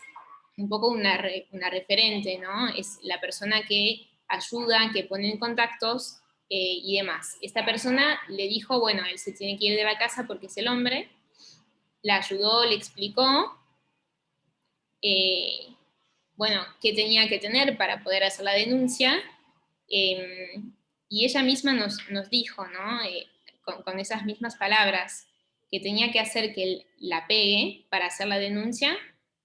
un poco una referente, ¿no? Es la persona que ayuda, que pone en contactos y demás. Esta persona le dijo, bueno, él se tiene que ir de la casa porque es el hombre, la ayudó, le explicó, bueno, qué tenía que tener para poder hacer la denuncia, y ella misma nos dijo, ¿no?, con esas mismas palabras, que tenía que hacer que él la pegue para hacer la denuncia,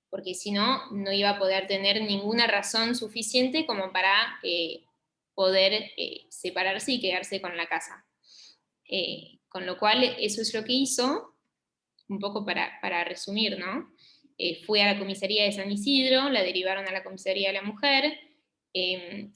porque si no, no iba a poder tener ninguna razón suficiente como para poder separarse y quedarse con la casa. Con lo cual, eso es lo que hizo, un poco para resumir, ¿no? Fue a la comisaría de San Isidro, la derivaron a la comisaría de la mujer,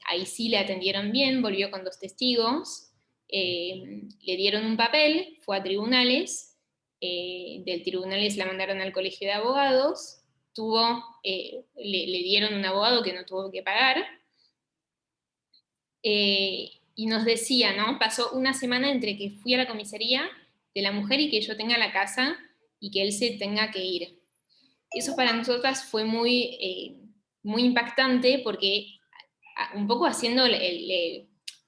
ahí sí le atendieron bien, volvió con 2 testigos, le dieron un papel, fue a tribunales, del tribunales la mandaron al colegio de abogados, le dieron un abogado que no tuvo que pagar, y nos decía, ¿no?, pasó una semana entre que fui a la comisaría de la mujer y que yo tenga la casa y que él se tenga que ir. Eso para nosotras fue muy impactante, porque un poco haciendo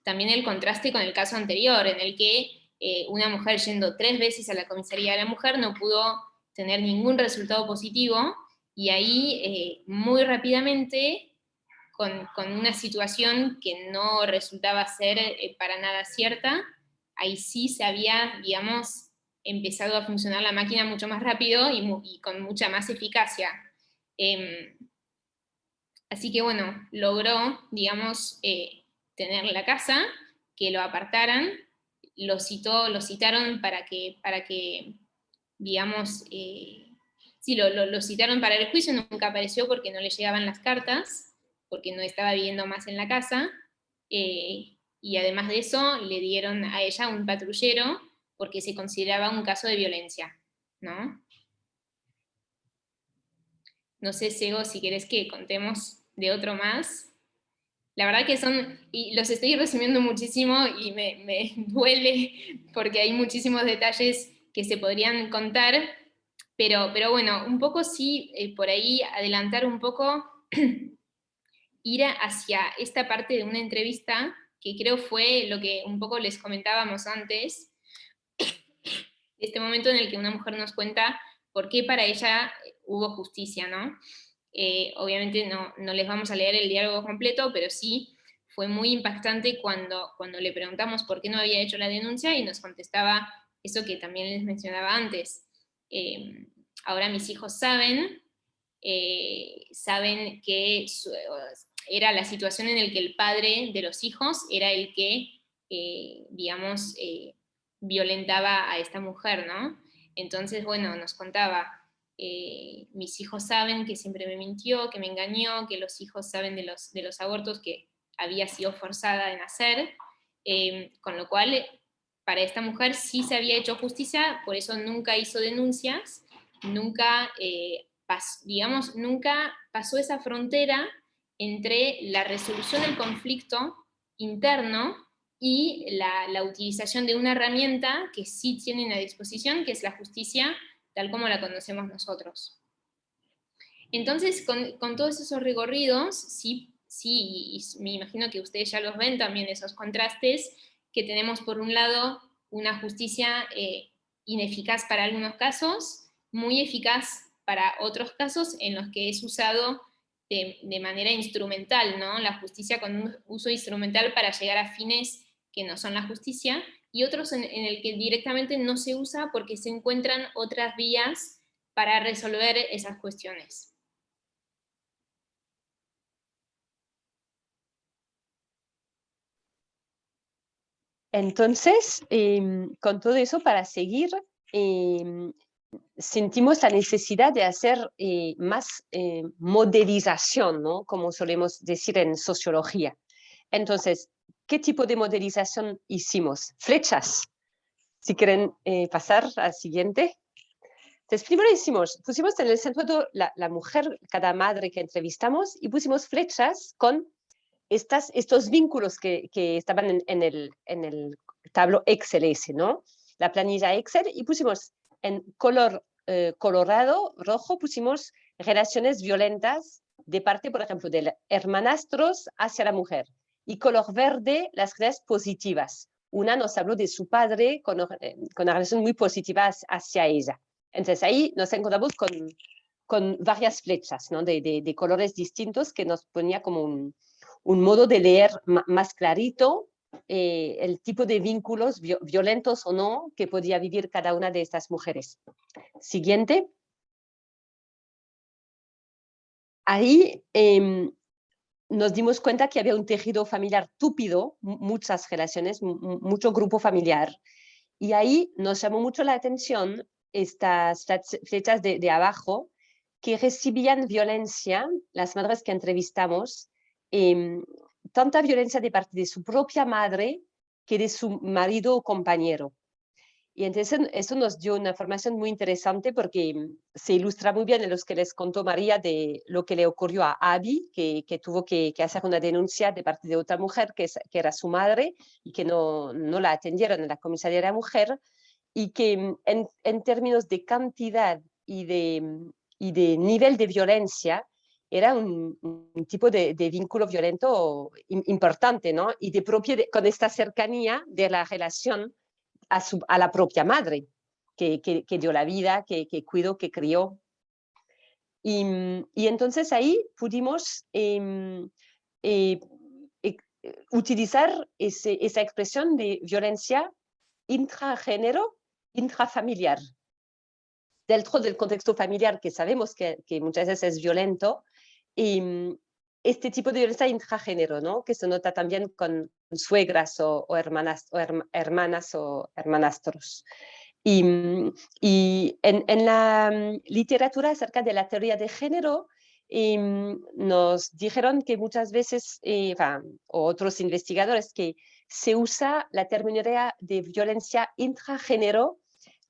también el contraste con el caso anterior, en el que una mujer yendo 3 veces a la comisaría de la mujer no pudo tener ningún resultado positivo, y ahí muy rápidamente, con una situación que no resultaba ser para nada cierta, ahí sí se había, digamos, empezado a funcionar la máquina mucho más rápido y con mucha más eficacia. Así que bueno, logró, digamos, tener la casa, que lo apartaran, lo citaron para que digamos, sí, lo citaron para el juicio, nunca apareció porque no le llegaban las cartas, porque no estaba viviendo más en la casa, y además de eso le dieron a ella un patrullero porque se consideraba un caso de violencia, ¿no? No sé, Sego, si querés que contemos de otro más. La verdad que y los estoy resumiendo muchísimo y me duele porque hay muchísimos detalles que se podrían contar, pero bueno, un poco sí, por ahí adelantar un poco, ir hacia esta parte de una entrevista, que creo fue lo que un poco les comentábamos antes, este momento en el que una mujer nos cuenta por qué para ella hubo justicia, ¿no? Obviamente no les vamos a leer el diálogo completo, pero sí fue muy impactante cuando le preguntamos por qué no había hecho la denuncia, y nos contestaba eso que también les mencionaba antes. Ahora mis hijos saben que era la situación en la que el padre de los hijos era el que, digamos, violentaba a esta mujer, ¿no? Entonces, bueno, nos contaba, mis hijos saben que siempre me mintió, que me engañó, que los hijos saben de los abortos que había sido forzada en hacer, con lo cual, para esta mujer sí se había hecho justicia, por eso nunca hizo denuncias, nunca, nunca pasó esa frontera entre la resolución del conflicto interno y la utilización de una herramienta que sí tienen a disposición, que es la justicia tal como la conocemos nosotros. Entonces, con todos esos recorridos, sí, y me imagino que ustedes ya los ven también, esos contrastes, que tenemos por un lado una justicia ineficaz para algunos casos, muy eficaz para otros casos en los que es usado de manera instrumental, ¿no? La justicia con un uso instrumental para llegar a fines que no son la justicia, y otros en el que directamente no se usa porque se encuentran otras vías para resolver esas cuestiones. Entonces, con todo eso, para seguir, sentimos la necesidad de hacer más modelización, ¿no? Como solemos decir en sociología. Entonces, ¿qué tipo de modelización hicimos? Flechas. Si quieren pasar al siguiente. Entonces, primero pusimos en el centro la mujer, cada madre que entrevistamos, y pusimos flechas con estos vínculos que estaban en el tablo Excel ese, ¿no? La planilla Excel, y pusimos en color colorado, rojo, pusimos relaciones violentas de parte, por ejemplo, de hermanastros hacia la mujer, y color verde, las relaciones positivas. Una nos habló de su padre con una relación muy positiva hacia ella. Entonces ahí nos encontramos con varias flechas, ¿no? de colores distintos que nos ponía como un modo de leer más clarito el tipo de vínculos violentos o no que podía vivir cada una de estas mujeres. Siguiente. Ahí nos dimos cuenta que había un tejido familiar túpido, muchas relaciones, mucho grupo familiar, y ahí nos llamó mucho la atención estas flechas de abajo que recibían violencia, las madres que entrevistamos, tanta violencia de parte de su propia madre que de su marido o compañero. Y entonces eso nos dio una información muy interesante porque se ilustra muy bien en lo que les contó María de lo que le ocurrió a Abby, que tuvo que hacer una denuncia de parte de otra mujer que era su madre y que no la atendieron en la comisaría de la mujer, y que en términos de cantidad y de nivel de violencia era un tipo de vínculo violento importante, ¿no? Y con esta cercanía de la relación a la propia madre, que dio la vida, que cuidó, que crió. Y entonces ahí pudimos utilizar esa expresión de violencia intragénero, intrafamiliar. Dentro del contexto familiar, que sabemos que muchas veces es violento, este tipo de violencia intragénero, ¿no? Que se nota también con suegras o hermanas o hermanastros. Y en la literatura acerca de la teoría de género, nos dijeron que muchas veces, o otros investigadores, que se usa la terminología de violencia intragénero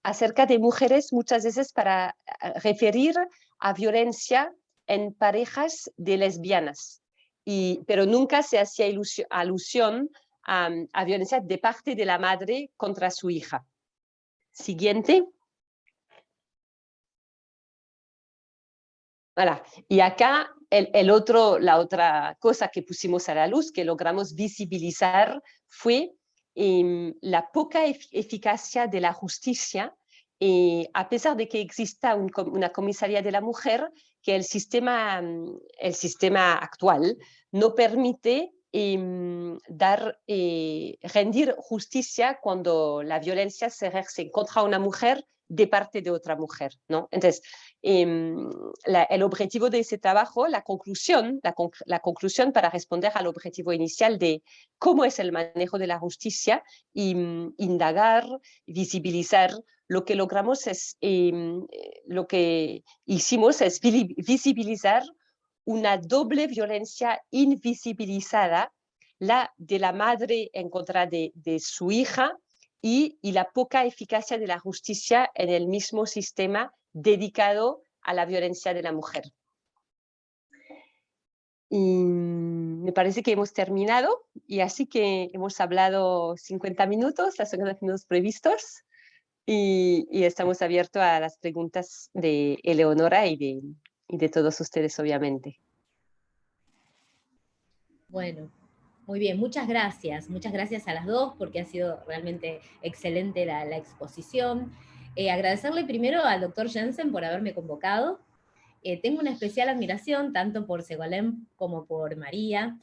acerca de mujeres muchas veces para referir a violencia en parejas de lesbianas, pero nunca se hacía alusión a violencia de parte de la madre contra su hija. Siguiente. Voilà. Y acá la otra cosa que pusimos a la luz, que logramos visibilizar, fue la poca eficacia de la justicia, a pesar de que exista una comisaría de la mujer, que el sistema actual no permite rendir justicia cuando la violencia se ejerce contra una mujer de parte de otra mujer, ¿no? Entonces, el objetivo de ese trabajo, la conclusión para responder al objetivo inicial de cómo es el manejo de la justicia, indagar, visibilizar, lo que logramos es, lo que hicimos es visibilizar una doble violencia invisibilizada, la de la madre en contra de su hija, y la poca eficacia de la justicia en el mismo sistema dedicado a la violencia de la mujer. Y me parece que hemos terminado, y así que hemos hablado 50 minutos, los 50 minutos previstos, y estamos abiertos a las preguntas de Eleonora y de todos ustedes, obviamente. Bueno, muy bien, muchas gracias a las dos porque ha sido realmente excelente la exposición. Agradecerle primero al doctor Jensen por haberme convocado tengo una especial admiración tanto por Ségolène como por María.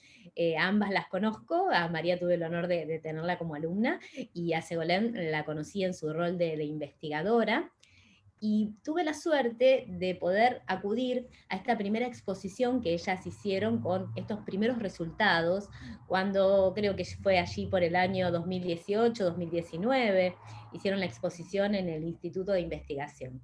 Ambas las conozco, a María tuve el honor de tenerla como alumna, y a Ségolène la conocí en su rol de investigadora, y tuve la suerte de poder acudir a esta primera exposición que ellas hicieron con estos primeros resultados, cuando creo que fue allí por el año 2018, 2019, hicieron la exposición en el Instituto de Investigación.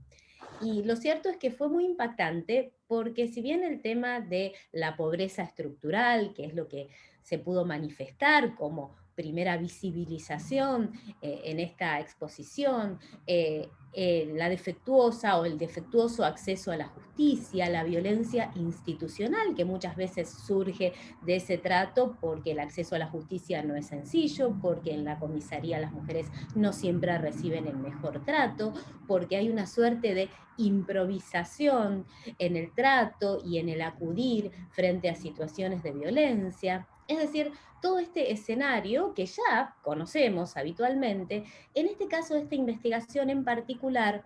Y lo cierto es que fue muy impactante porque si bien el tema de la pobreza estructural, que es lo que se pudo manifestar como primera visibilización en esta exposición, la defectuosa o el defectuoso acceso a la justicia, la violencia institucional que muchas veces surge de ese trato porque el acceso a la justicia no es sencillo, porque en la comisaría las mujeres no siempre reciben el mejor trato, porque hay una suerte de improvisación en el trato y en el acudir frente a situaciones de violencia. Es decir, todo este escenario que ya conocemos habitualmente, en este caso esta investigación en particular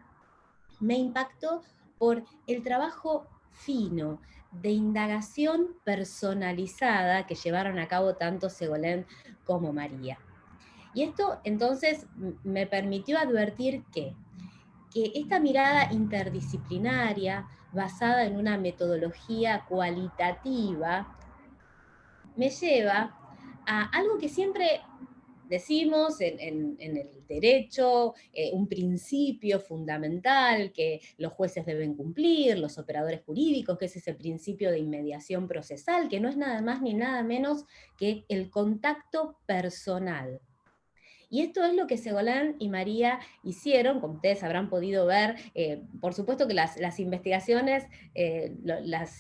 me impactó por el trabajo fino de indagación personalizada que llevaron a cabo tanto Ségolène como María. Y esto entonces me permitió advertir que esta mirada interdisciplinaria, basada en una metodología cualitativa, me lleva a algo que siempre decimos en el derecho, un principio fundamental que los jueces deben cumplir, los operadores jurídicos, que es ese principio de inmediación procesal, que no es nada más ni nada menos que el contacto personal. Y esto es lo que Ségolène y María hicieron, como ustedes habrán podido ver. Por supuesto que las investigaciones, las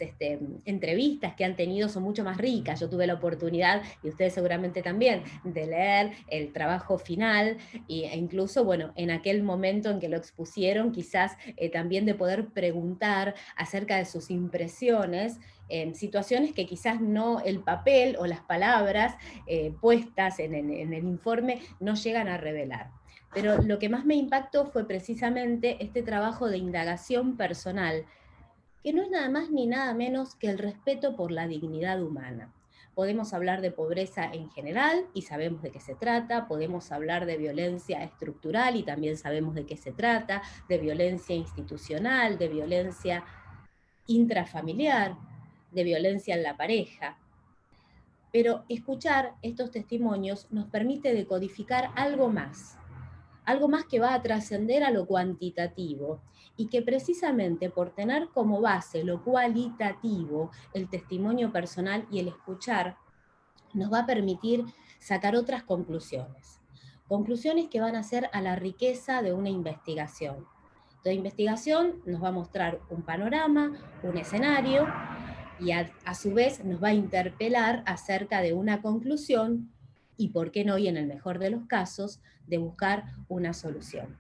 entrevistas que han tenido son mucho más ricas. Yo tuve la oportunidad, y ustedes seguramente también, de leer el trabajo final, e incluso, bueno, en aquel momento en que lo expusieron, quizás también de poder preguntar acerca de sus impresiones, en situaciones que quizás no el papel o las palabras puestas en el informe no llegan a revelar. Pero lo que más me impactó fue precisamente este trabajo de indagación personal, que no es nada más ni nada menos que el respeto por la dignidad humana. Podemos hablar de pobreza en general y sabemos de qué se trata, podemos hablar de violencia estructural y también sabemos de qué se trata, de violencia institucional, de violencia intrafamiliar, de violencia en la pareja. Pero escuchar estos testimonios nos permite decodificar algo más que va a trascender a lo cuantitativo, y que precisamente por tener como base lo cualitativo, el testimonio personal y el escuchar, nos va a permitir sacar otras conclusiones. Conclusiones que van a ser a la riqueza de una investigación. Toda investigación nos va a mostrar un panorama, un escenario, y a su vez nos va a interpelar acerca de una conclusión y, por qué no, y en el mejor de los casos, de buscar una solución.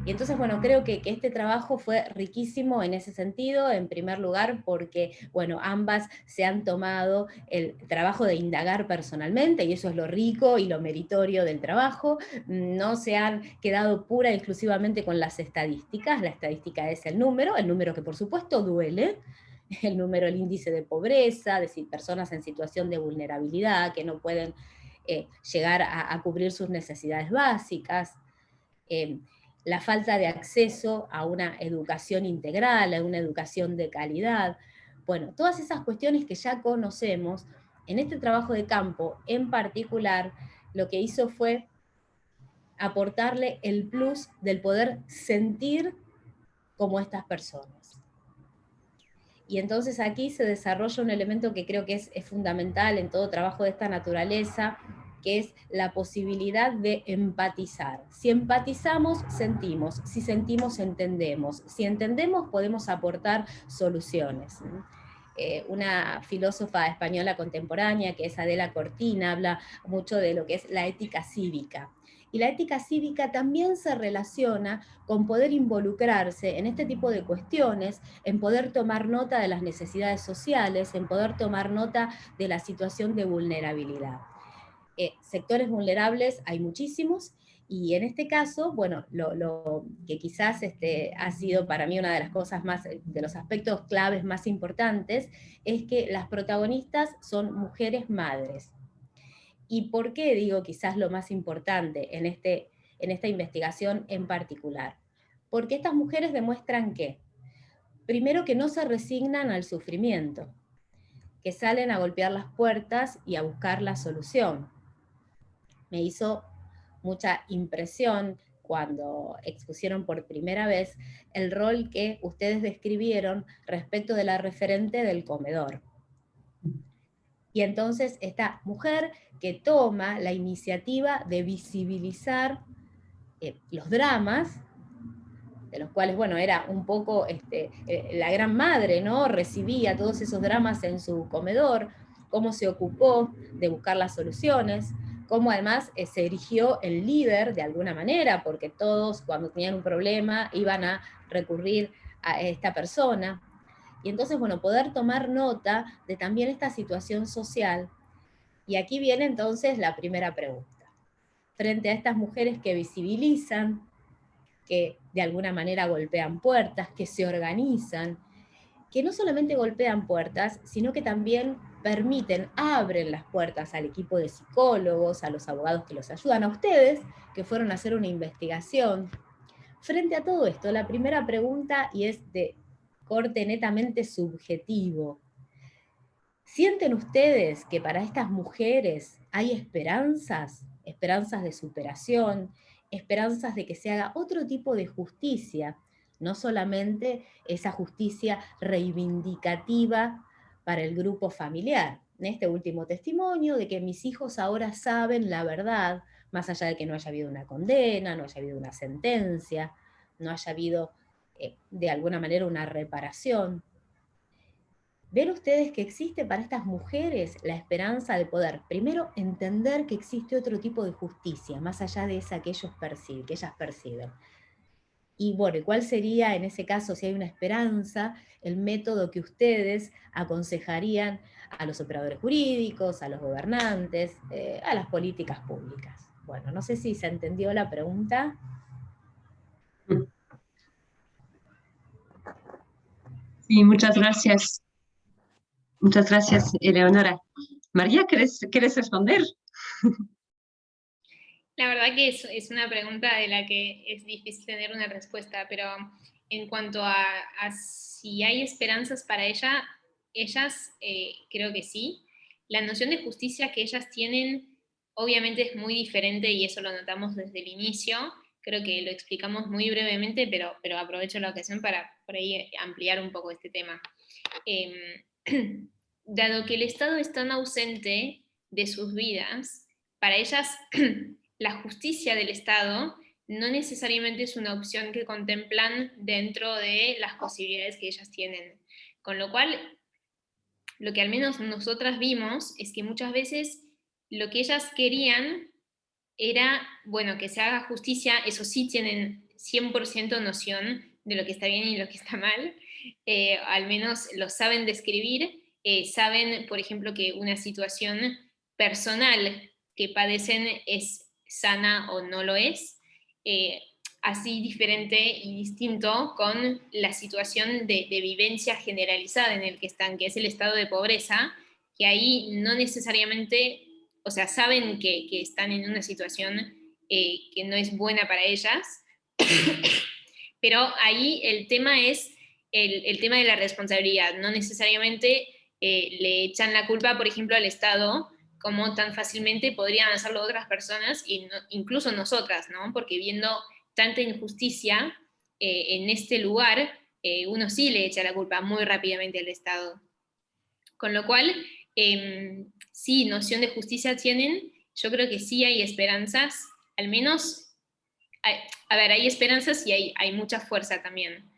Y entonces, bueno, creo que este trabajo fue riquísimo en ese sentido, en primer lugar porque, bueno, ambas se han tomado el trabajo de indagar personalmente, y eso es lo rico y lo meritorio del trabajo. No se han quedado pura y exclusivamente con las estadísticas. La estadística es el número que por supuesto duele, el número, el índice de pobreza, de personas en situación de vulnerabilidad que no pueden llegar a cubrir sus necesidades básicas, la falta de acceso a una educación integral, a una educación de calidad. Bueno, todas esas cuestiones que ya conocemos, en este trabajo de campo en particular, lo que hizo fue aportarle el plus del poder sentir como estas personas. Y entonces aquí se desarrolla un elemento que creo que es fundamental en todo trabajo de esta naturaleza, que es la posibilidad de empatizar. Si empatizamos, sentimos. Si sentimos, entendemos. Si entendemos, podemos aportar soluciones. Una filósofa española contemporánea, que es Adela Cortina, habla mucho de lo que es la ética cívica. Y la ética cívica también se relaciona con poder involucrarse en este tipo de cuestiones, en poder tomar nota de las necesidades sociales, en poder tomar nota de la situación de vulnerabilidad. Sectores vulnerables hay muchísimos, Y en este caso, bueno, lo que quizás ha sido para mí una de las cosas más, de los aspectos claves más importantes, es que las protagonistas son mujeres madres. ¿Y por qué digo quizás lo más importante en esta investigación en particular? Porque estas mujeres demuestran que, primero, que no se resignan al sufrimiento, que salen a golpear las puertas y a buscar la solución. Me hizo mucha impresión cuando expusieron por primera vez el rol que ustedes describieron respecto de la referente del comedor. Y entonces esta mujer que toma la iniciativa de visibilizar los dramas, de los cuales, bueno, era un poco la gran madre, ¿no? Recibía todos esos dramas en su comedor, cómo se ocupó de buscar las soluciones, cómo además se erigió el líder de alguna manera, porque todos cuando tenían un problema iban a recurrir a esta persona. Y entonces, bueno, poder tomar nota de también esta situación social. Y aquí viene entonces la primera pregunta. Frente a estas mujeres que visibilizan, que de alguna manera golpean puertas, que se organizan, que no solamente golpean puertas, sino que también permiten, abren las puertas al equipo de psicólogos, a los abogados que los ayudan, a ustedes que fueron a hacer una investigación. Frente a todo esto, la primera pregunta, y es de corte netamente subjetivo, ¿sienten ustedes que para estas mujeres hay esperanzas? Esperanzas de superación, esperanzas de que se haga otro tipo de justicia, no solamente esa justicia reivindicativa para el grupo familiar. En este último testimonio de que mis hijos ahora saben la verdad, más allá de que no haya habido una condena, no haya habido una sentencia, no haya habido de alguna manera una reparación. ¿Ven ustedes que existe para estas mujeres la esperanza de poder, primero, entender que existe otro tipo de justicia, más allá de esa que ellas perciben? Y bueno, ¿cuál sería en ese caso, si hay una esperanza, el método que ustedes aconsejarían a los operadores jurídicos, a los gobernantes, a las políticas públicas? Bueno, no sé si se entendió la pregunta. Sí, muchas gracias. Muchas gracias, Eleonora. María, ¿quieres responder? La verdad que es una pregunta de la que es difícil tener una respuesta, pero en cuanto a si hay esperanzas para ellas, creo que sí. La noción de justicia que ellas tienen obviamente es muy diferente y eso lo notamos desde el inicio. Creo que lo explicamos muy brevemente, pero aprovecho la ocasión para por ahí ampliar un poco este tema. Dado que el Estado es tan ausente de sus vidas, para ellas la justicia del Estado no necesariamente es una opción que contemplan dentro de las posibilidades que ellas tienen. Con lo cual, lo que al menos nosotras vimos es que muchas veces lo que ellas querían era, bueno, que se haga justicia, eso sí tienen 100% noción de lo que está bien y lo que está mal, al menos lo saben describir, saben, por ejemplo, que una situación personal que padecen es sana o no lo es, así diferente y distinto con la situación de vivencia generalizada en el que están, que es el estado de pobreza, que ahí no necesariamente, o sea, saben que están en una situación que no es buena para ellas, pero ahí el tema es el tema de la responsabilidad, no necesariamente le echan la culpa, por ejemplo, al Estado, como tan fácilmente podrían hacerlo otras personas, y no, incluso nosotras, ¿no? Porque viendo tanta injusticia en este lugar, uno sí le echa la culpa muy rápidamente al Estado. Con lo cual, sí, noción de justicia tienen, yo creo que sí hay esperanzas, al menos, a ver, hay esperanzas y hay mucha fuerza también,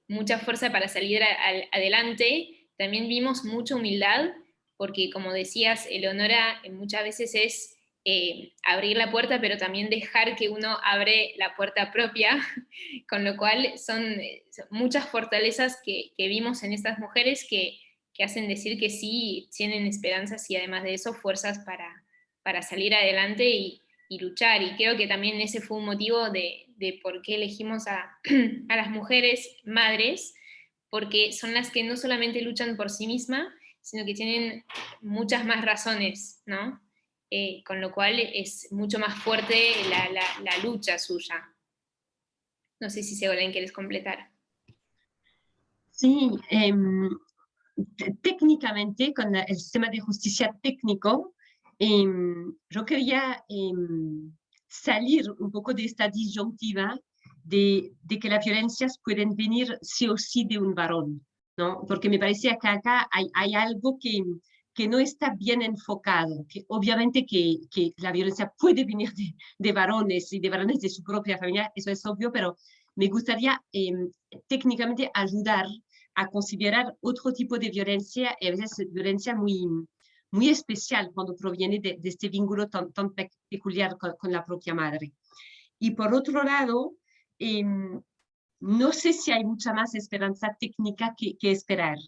mucha fuerza para salir adelante. También vimos mucha humildad, porque como decías, Eleonora, muchas veces es abrir la puerta, pero también dejar que uno abre la puerta propia, con lo cual son muchas fortalezas que vimos en estas mujeres que hacen decir que sí tienen esperanzas y además de eso fuerzas para salir adelante luchar, y creo que también ese fue un motivo de por qué elegimos a las mujeres madres, porque son las que no solamente luchan por sí mismas, sino que tienen muchas más razones, ¿no? Con lo cual es mucho más fuerte la lucha suya. No sé si Ségolène quieres completar. Sí, técnicamente con el sistema de justicia técnico, yo quería salir un poco de esta disyuntiva de que las violencias pueden venir sí o sí de un varón, ¿no? Porque me parece que acá hay algo que no está bien enfocado, que obviamente que la violencia puede venir de varones y de varones de su propia familia, eso es obvio, pero me gustaría técnicamente ayudar a considerar otro tipo de violencia, y a veces violencia muy especial cuando proviene de este vínculo tan peculiar con la propia madre. Y por otro lado, no sé si hay mucha más esperanza técnica que esperar,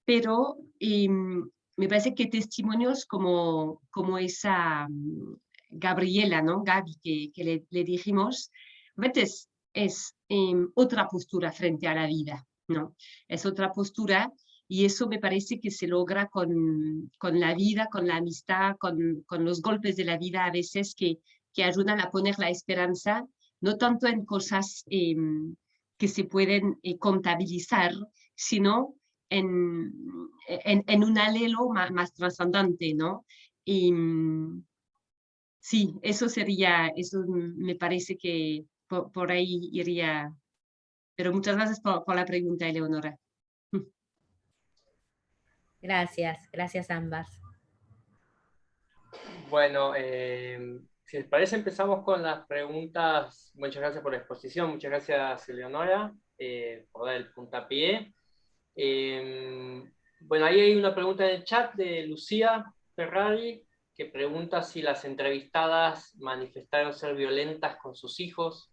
pero me parece que testimonios como esa Gabriela, ¿no? Gaby, que le dijimos, a veces es otra postura frente a la vida, ¿no? Es otra postura, y eso me parece que se logra con la vida, con la amistad, con los golpes de la vida a veces que ayudan a poner la esperanza, no tanto en cosas que se pueden contabilizar, sino en un alelo más trascendente, ¿no? Y sí, eso me parece que por ahí iría. Pero muchas gracias por la pregunta, Eleonora. Gracias ambas. Bueno, si les parece, empezamos con las preguntas. Muchas gracias por la exposición, muchas gracias, Eleonora, por dar el puntapié. Bueno, ahí hay una pregunta en el chat de Lucía Ferrari, que pregunta si las entrevistadas manifestaron ser violentas con sus hijos.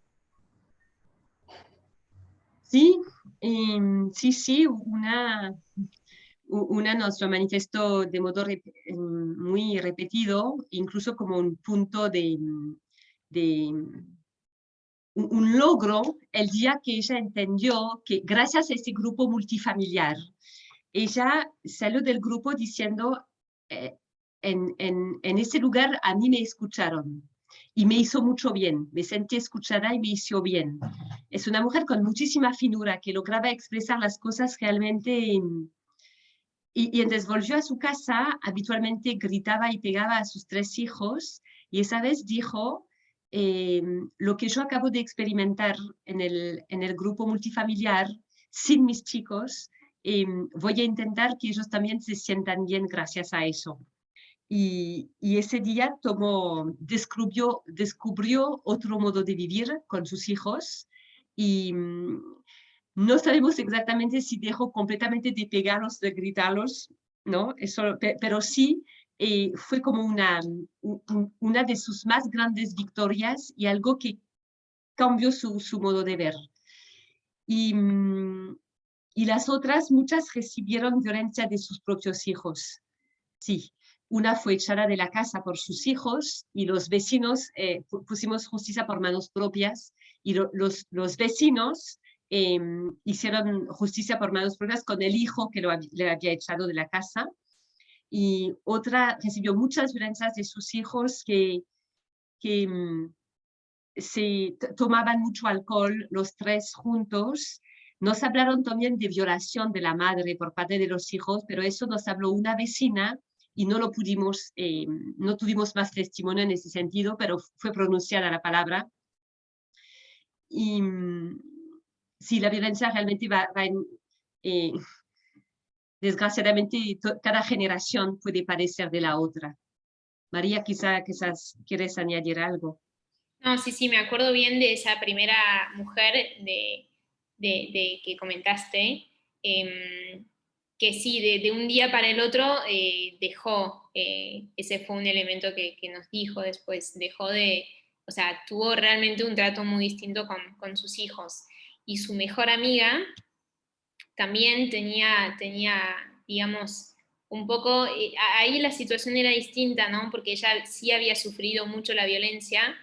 Sí, sí, una nos lo manifestó de modo muy repetido, incluso como un punto de un logro el día que ella entendió que gracias a este grupo multifamiliar, ella salió del grupo diciendo, en ese lugar a mí me escucharon y me hizo mucho bien, me sentí escuchada y me hizo bien. Es una mujer con muchísima finura que lograba expresar las cosas realmente. Y entonces volvió a su casa, habitualmente gritaba y pegaba a sus 3 hijos, y esa vez dijo, lo que yo acabo de experimentar en el grupo multifamiliar, sin mis chicos, voy a intentar que ellos también se sientan bien gracias a eso. Y ese día descubrió otro modo de vivir con sus hijos, y no sabemos exactamente si dejó completamente de pegarlos, de gritarlos, ¿no? Eso, pero sí fue como una de sus más grandes victorias y algo que cambió su modo de ver. Y las otras, muchas recibieron violencia de sus propios hijos. Sí, una fue echada de la casa por sus hijos y los vecinos, pusimos justicia por manos propias, y los vecinos hicieron justicia por manos propias con el hijo que le había echado de la casa. Y otra recibió muchas violencias de sus hijos que se tomaban mucho alcohol los 3 juntos. Nos hablaron también de violación de la madre por parte de los hijos, pero eso nos habló una vecina y no tuvimos más testimonio en ese sentido, pero fue pronunciada la palabra. Y sí, la violencia realmente va desgraciadamente, cada generación puede parecer de la otra. María, quizás quieres añadir algo. No, sí, me acuerdo bien de esa primera mujer de que comentaste, que sí, de un día para el otro dejó, ese fue un elemento que nos dijo después, o sea, tuvo realmente un trato muy distinto con sus hijos. Y su mejor amiga también tenía digamos, un poco, ahí la situación era distinta, ¿no? Porque ella sí había sufrido mucho la violencia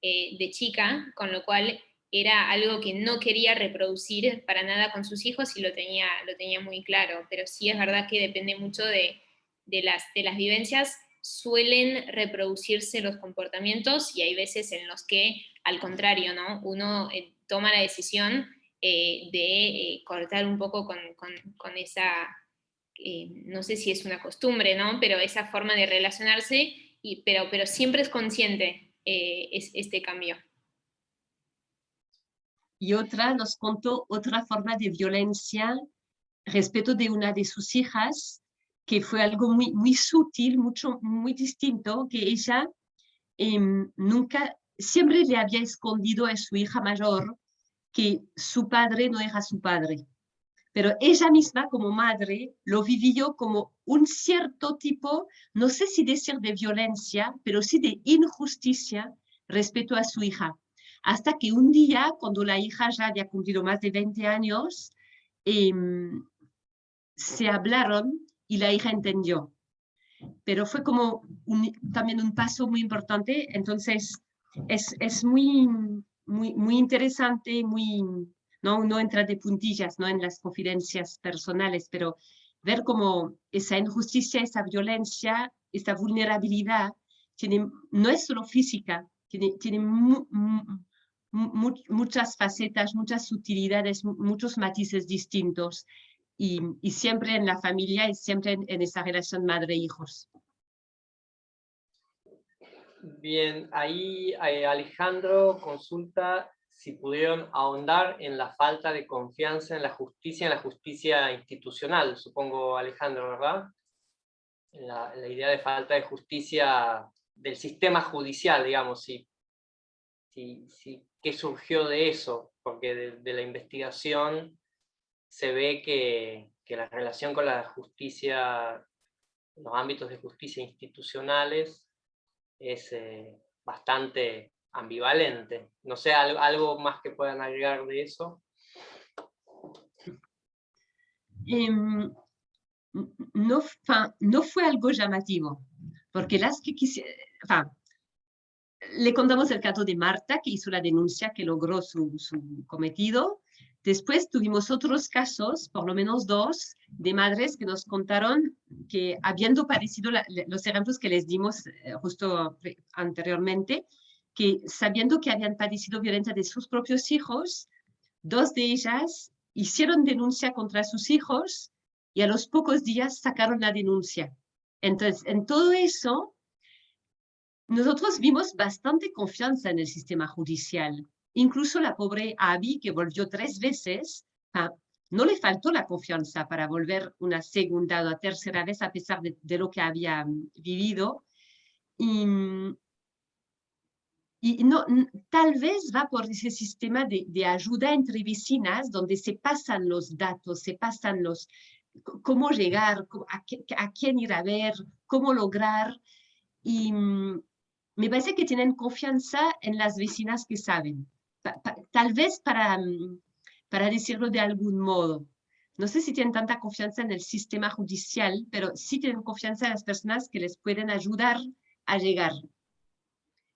de chica, con lo cual era algo que no quería reproducir para nada con sus hijos y lo tenía muy claro, pero sí es verdad que depende mucho de las vivencias. Suelen reproducirse los comportamientos y hay veces en los que, al contrario, ¿no? Uno toma la decisión de cortar un poco con esa, no sé si es una costumbre, ¿no? Pero esa forma de relacionarse, pero siempre es consciente este cambio. Y otra nos contó otra forma de violencia respecto de una de sus hijas, que fue algo muy, muy sutil, muy distinto, que ella nunca, siempre le había escondido a su hija mayor que su padre no era su padre. Pero ella misma, como madre, lo vivió como un cierto tipo, no sé si decir de violencia, pero sí de injusticia respecto a su hija. Hasta que un día, cuando la hija ya había cumplido más de 20 años, se hablaron y la hija entendió. Pero fue como también un paso muy importante. Entonces, es muy, muy, muy interesante, muy, no, uno entra de puntillas, ¿no? En las confidencias personales, pero ver cómo esa injusticia, esa violencia, esta vulnerabilidad, no es solo física, tiene muchas facetas, muchas sutilidades, muchos matices distintos. Y siempre en la familia y siempre en esa relación madre-hijos. Bien, ahí Alejandro consulta si pudieron ahondar en la falta de confianza en la justicia institucional, supongo, Alejandro, ¿verdad? En la idea de falta de justicia del sistema judicial, digamos, ¿qué surgió de eso? Porque de la investigación se ve que la relación con la justicia, los ámbitos de justicia institucionales, es bastante ambivalente. No sé, algo más que puedan agregar de eso. No fue algo llamativo, porque las que quisieron, le contamos el caso de Marta, que hizo la denuncia, que logró su cometido. Después tuvimos otros casos, por lo menos 2, de madres que nos contaron que, habiendo padecido los ejemplos que les dimos justo anteriormente, que sabiendo que habían padecido violencia de sus propios hijos, 2 de ellas hicieron denuncia contra sus hijos y a los pocos días sacaron la denuncia. Entonces, en todo eso, nosotros vimos bastante confianza en el sistema judicial. Incluso la pobre Abby, que volvió 3 veces, no le faltó la confianza para volver una segunda o tercera vez a pesar de lo que había vivido. Y no, tal vez va por ese sistema de ayuda entre vecinas, donde se pasan los datos, se pasan cómo llegar, a quién ir a ver, cómo lograr. Y me parece que tienen confianza en las vecinas que saben. Tal vez para decirlo de algún modo. No sé si tienen tanta confianza en el sistema judicial, pero sí tienen confianza en las personas que les pueden ayudar a llegar.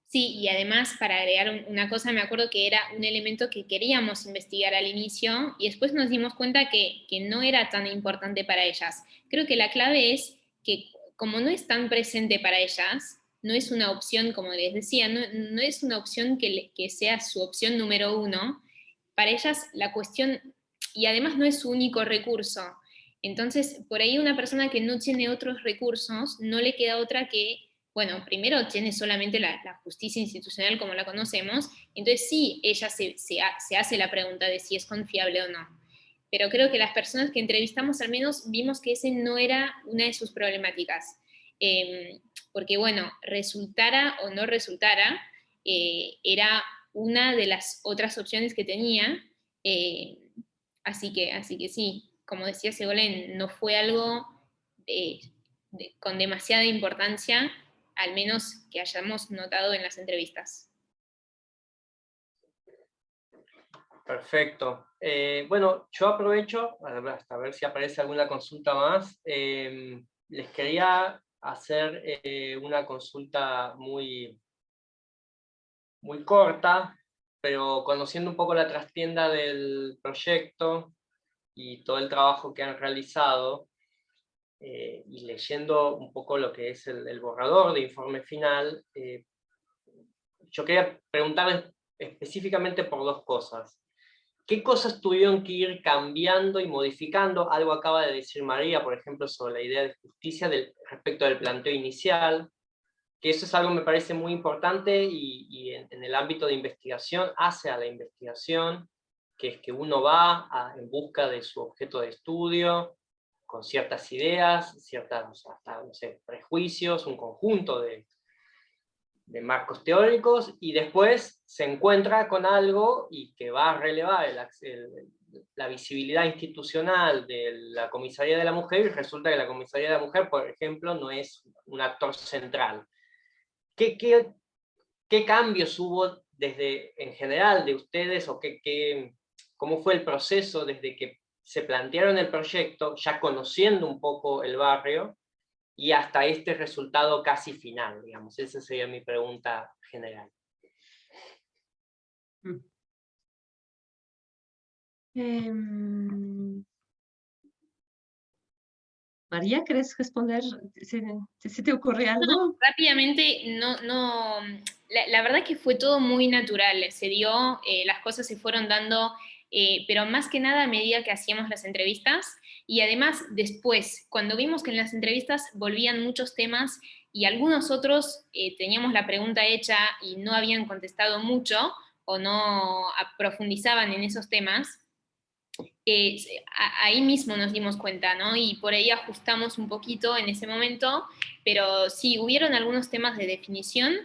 Sí, y además, para agregar una cosa, me acuerdo que era un elemento que queríamos investigar al inicio y después nos dimos cuenta que no era tan importante para ellas. Creo que la clave es que como no es tan presente para ellas, no es una opción, como les decía, no es una opción que sea su opción número 1. Para ellas la cuestión, y además no es su único recurso. Entonces, por ahí una persona que no tiene otros recursos, no le queda otra que, bueno, primero tiene solamente la justicia institucional como la conocemos, entonces sí, ella se hace la pregunta de si es confiable o no. Pero creo que las personas que entrevistamos al menos vimos que ese no era una de sus problemáticas. Porque bueno, resultara o no resultara, era una de las otras opciones que tenía. Así que sí, como decía Ségolène, no fue algo con demasiada importancia, al menos que hayamos notado en las entrevistas. Perfecto. Bueno, yo aprovecho, hasta ver si aparece alguna consulta más. les quería hacer una consulta muy corta, pero conociendo un poco la trastienda del proyecto y todo el trabajo que han realizado, y leyendo un poco lo que es el borrador de informe final, yo quería preguntarles específicamente por dos cosas. ¿Qué cosas tuvieron que ir cambiando y modificando? Algo acaba de decir María, por ejemplo, sobre la idea de justicia respecto del planteo inicial, que eso es algo que me parece muy importante y en el ámbito de investigación hace a la investigación, que es que uno va en busca de su objeto de estudio, con ciertas ideas, ciertas, hasta, no sé, prejuicios, un conjunto de marcos teóricos, y después se encuentra con algo y que va a relevar la visibilidad institucional de la Comisaría de la Mujer, y resulta que la Comisaría de la Mujer, por ejemplo, no es un actor central. ¿Qué cambios hubo desde, en general, de ustedes, o cómo fue el proceso desde que se plantearon el proyecto, ya conociendo un poco el barrio, y hasta este resultado casi final, digamos? Esa sería mi pregunta general. María, ¿querés responder? ¿Se te ocurre algo? Rápidamente, la verdad que fue todo muy natural, se dio, las cosas se fueron dando, pero más que nada a medida que hacíamos las entrevistas, y además después, cuando vimos que en las entrevistas volvían muchos temas y algunos otros teníamos la pregunta hecha y no habían contestado mucho o no profundizaban en esos temas, ahí mismo nos dimos cuenta, ¿no? Y por ahí ajustamos un poquito en ese momento, pero sí, hubieron algunos temas de definición.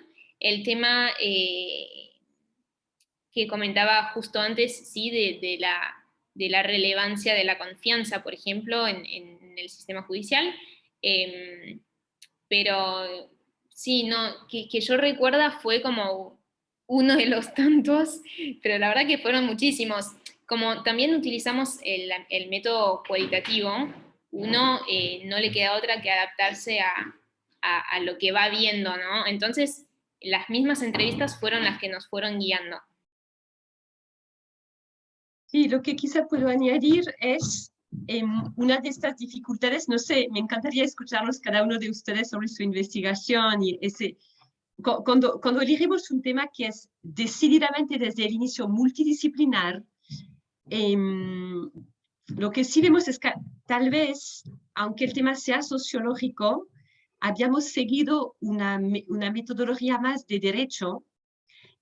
El tema que comentaba justo antes, sí, de la relevancia de la confianza, por ejemplo, en el sistema judicial. Pero sí, no, que yo recuerda fue como uno de los tantos, pero la verdad que fueron muchísimos. Como también utilizamos el método cualitativo, uno no le queda otra que adaptarse a lo que va viendo, ¿no? Entonces, las mismas entrevistas fueron las que nos fueron guiando. Sí, lo que quizá puedo añadir es una de estas dificultades, no sé, me encantaría escucharlos cada uno de ustedes sobre su investigación y cuando elegimos un tema que es decididamente desde el inicio multidisciplinar, lo que sí vemos es que tal vez, aunque el tema sea sociológico, habíamos seguido una metodología más de derecho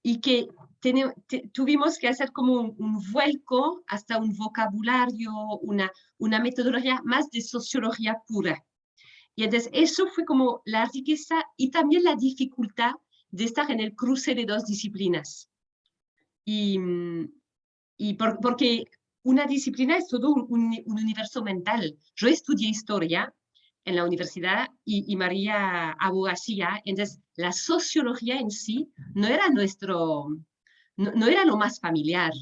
y que tuvimos que hacer como un vuelco hasta un vocabulario, una metodología más de sociología pura. Y entonces eso fue como la riqueza y también la dificultad de estar en el cruce de dos disciplinas. Porque una disciplina es todo un universo mental. Yo estudié historia en la universidad y María abogacía, entonces la sociología en sí no era no era lo más familiar.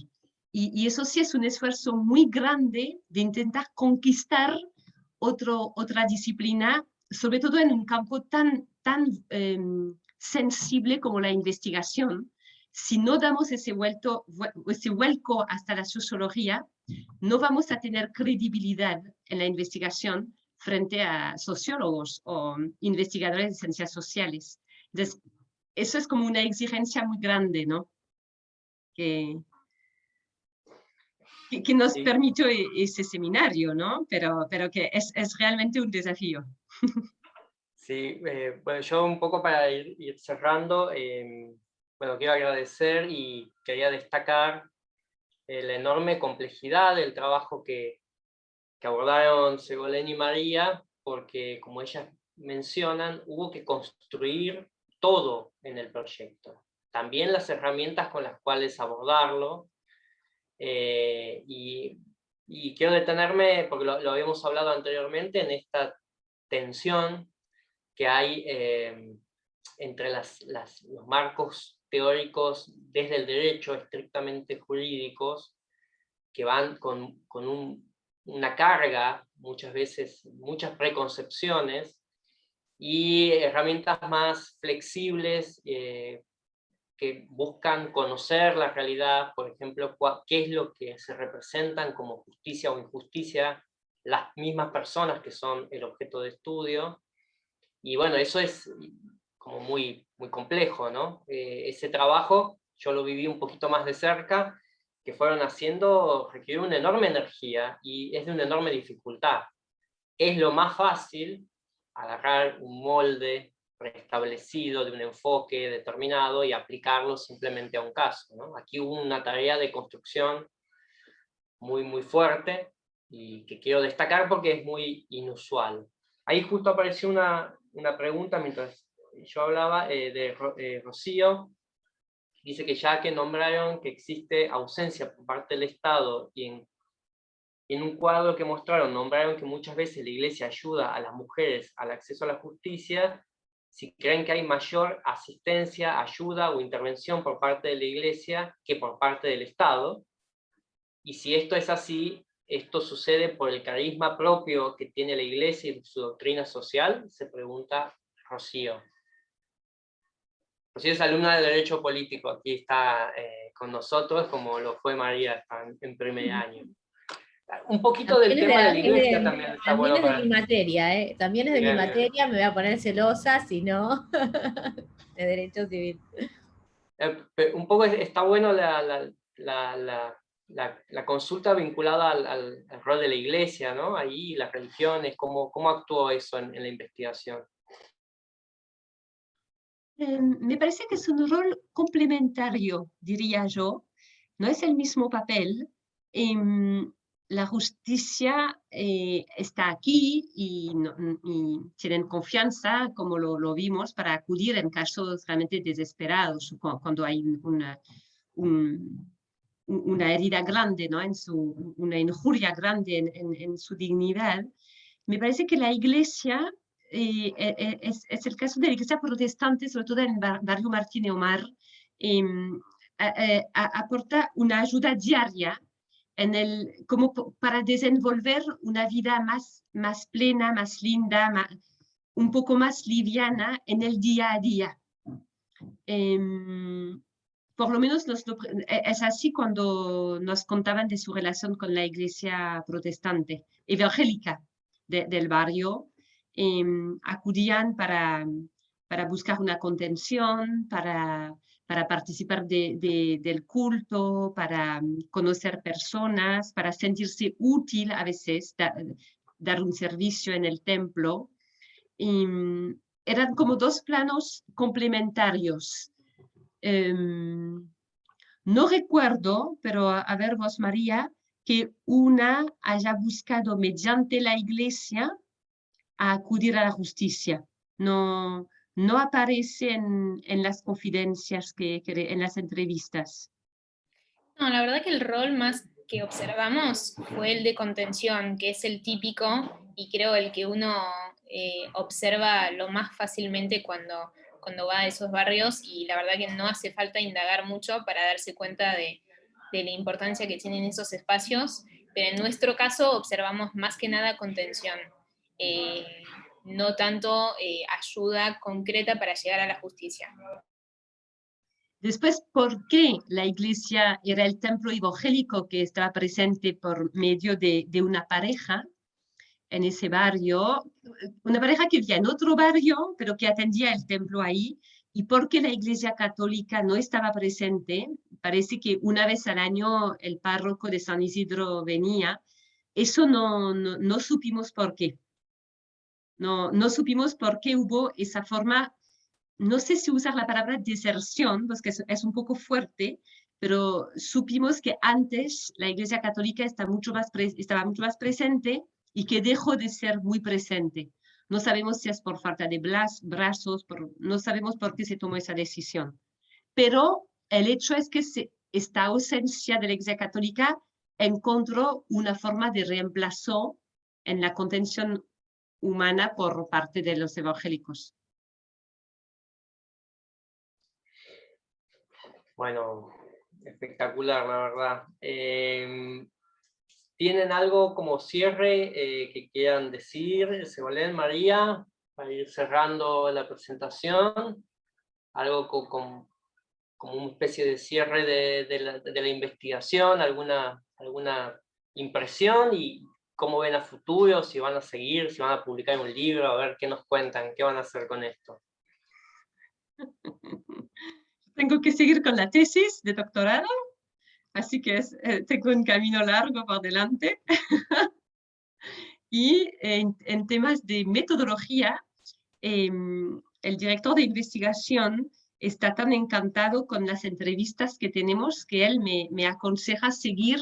Y eso sí es un esfuerzo muy grande de intentar conquistar otra disciplina, sobre todo en un campo tan sensible como la investigación. Si no damos ese vuelco hasta la sociología, no vamos a tener credibilidad en la investigación frente a sociólogos o investigadores de ciencias sociales. Entonces, eso es como una exigencia muy grande, ¿no? Que nos permitió ese seminario, ¿no? Pero que es realmente un desafío. Sí, bueno, yo un poco para ir cerrando, bueno, quiero agradecer y quería destacar la enorme complejidad del trabajo que abordaron Ségolène y María, porque como ellas mencionan, hubo que construir todo en el proyecto, también las herramientas con las cuales abordarlo, y quiero detenerme, porque lo habíamos hablado anteriormente, en esta tensión que hay entre los marcos teóricos desde el derecho estrictamente jurídicos, que van con un una carga, muchas veces, muchas preconcepciones, y herramientas más flexibles que buscan conocer la realidad, por ejemplo, qué es lo que se representan como justicia o injusticia las mismas personas que son el objeto de estudio. Y bueno, eso es como muy, muy complejo, ¿no? Ese trabajo yo lo viví un poquito más de cerca, que fueron haciendo, requirió una enorme energía y es de una enorme dificultad. Es lo más fácil agarrar un molde preestablecido de un enfoque determinado y aplicarlo simplemente a un caso, ¿no? Aquí hubo una tarea de construcción muy, muy fuerte y que quiero destacar porque es muy inusual. Ahí justo apareció una pregunta mientras yo hablaba de Rocío. Dice que ya que nombraron que existe ausencia por parte del Estado y en un cuadro que mostraron, nombraron que muchas veces la Iglesia ayuda a las mujeres al acceso a la justicia, si creen que hay mayor asistencia, ayuda o intervención por parte de la Iglesia que por parte del Estado, y si esto es así, ¿esto sucede por el carisma propio que tiene la Iglesia y su doctrina social? Se pregunta Rocío. Rocío es alumna de Derecho Político, aquí está con nosotros, como lo fue María, está en primer año. Un poquito del tema de la Iglesia también está bueno También es de para... mi materia, ¿eh? También es de mi Bien, materia, me voy a poner celosa, si no, de Derecho Civil. Un poco está bueno la consulta vinculada al rol de la Iglesia, ¿no? Ahí las religiones, cómo actuó eso en la investigación. Me parece que es un rol complementario, diría yo. No es el mismo papel. La justicia está aquí y tienen confianza, como lo vimos, para acudir en casos realmente desesperados, cuando hay una herida grande, ¿no? Una injuria grande en su dignidad. Me parece que la Iglesia es el caso de la Iglesia protestante, sobre todo en el barrio Martín Omar, aporta una ayuda diaria como para desenvolver una vida más plena, más linda, un poco más liviana en el día a día. Por lo menos es así cuando nos contaban de su relación con la Iglesia protestante, evangélica del barrio. Acudían para buscar una contención, para participar del culto, para conocer personas, para sentirse útil a veces, dar un servicio en el templo. Eran como dos planos complementarios. No recuerdo, pero a ver vos, María, que una haya buscado mediante la Iglesia a acudir a la justicia. No aparece en las confidencias, en las entrevistas. No, la verdad que el rol más que observamos fue el de contención, que es el típico y creo el que uno observa lo más fácilmente cuando va a esos barrios, y la verdad que no hace falta indagar mucho para darse cuenta de la importancia que tienen esos espacios, pero en nuestro caso observamos más que nada contención, no tanto ayuda concreta para llegar a la justicia. Después, ¿por qué la Iglesia era el templo evangélico que estaba presente por medio de una pareja en ese barrio? Una pareja que vivía en otro barrio, pero que atendía el templo ahí. ¿Y por qué la Iglesia Católica no estaba presente? Parece que una vez al año el párroco de San Isidro venía. Eso no supimos por qué. No supimos por qué hubo esa forma. No sé si usar la palabra deserción, porque es un poco fuerte, pero supimos que antes la Iglesia Católica estaba mucho más presente y que dejó de ser muy presente. No sabemos si es por falta de brazos, no sabemos por qué se tomó esa decisión. Pero el hecho es que esta ausencia de la Iglesia Católica encontró una forma de reemplazo en la contención humana por parte de los evangélicos. Bueno, espectacular, la verdad. ¿Tienen algo como cierre que quieran decir, Ségolène, María, para ir cerrando la presentación? Algo como una especie de cierre de la investigación, alguna impresión, y cómo ven a futuro, si van a seguir, si van a publicar un libro, a ver qué nos cuentan, qué van a hacer con esto. Tengo que seguir con la tesis de doctorado, así que tengo un camino largo por delante. Y en temas de metodología, el director de investigación está tan encantado con las entrevistas que tenemos que él me aconseja seguir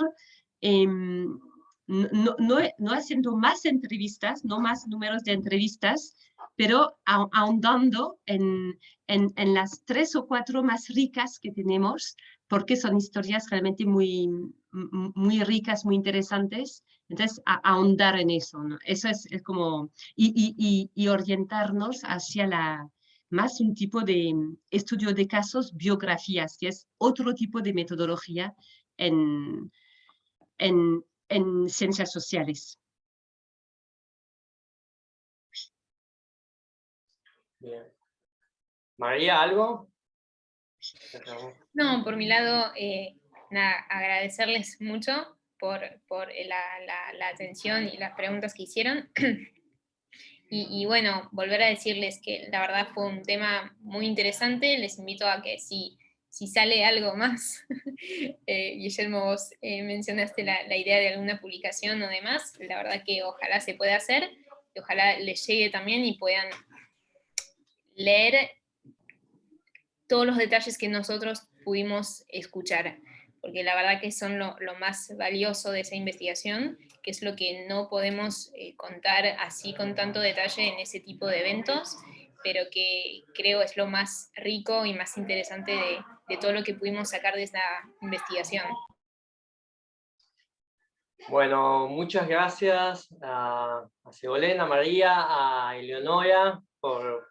no haciendo más entrevistas, no más números de entrevistas, pero ahondando en las 3 o 4 más ricas que tenemos, porque son historias realmente muy ricas, muy interesantes. Entonces, ahondar en eso, ¿no? Eso es como, y orientarnos hacia más un tipo de estudio de casos, biografías, que es otro tipo de metodología en ciencias sociales. Bien. María, ¿algo? No, por mi lado, nada, agradecerles mucho por la atención y las preguntas que hicieron. Y bueno, volver a decirles que la verdad fue un tema muy interesante. Les invito a que si sale algo más, Guillermo, vos mencionaste la idea de alguna publicación o demás, la verdad que ojalá se pueda hacer, y ojalá les llegue también y puedan leer todos los detalles que nosotros pudimos escuchar, porque la verdad que son lo más valioso de esa investigación, que es lo que no podemos contar así con tanto detalle en ese tipo de eventos, pero que creo es lo más rico y más interesante de todo lo que pudimos sacar de esta investigación. Bueno, muchas gracias a Ségolène, a María, a Eleonora por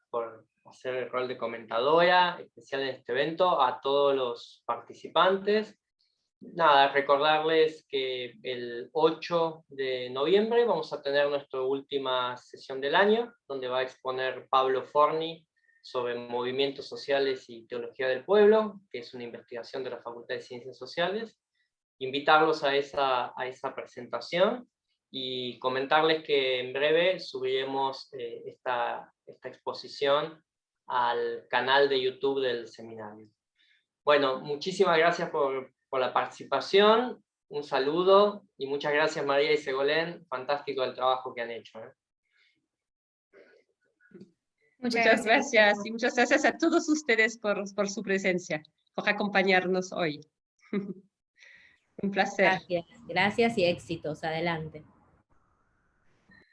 hacer el rol de comentadora especial en este evento, a todos los participantes. Nada, recordarles que el 8 de noviembre vamos a tener nuestra última sesión del año, donde va a exponer Pablo Forni sobre movimientos sociales y teología del pueblo, que es una investigación de la Facultad de Ciencias Sociales. Invitarlos a esa presentación y comentarles que en breve subiremos esta exposición al canal de YouTube del seminario. Bueno, muchísimas gracias por la participación, un saludo y muchas gracias María y Ségolène, fantástico el trabajo que han hecho. Muchas gracias y muchas gracias a todos ustedes por su presencia, por acompañarnos hoy. Un placer. Gracias y éxitos. Adelante.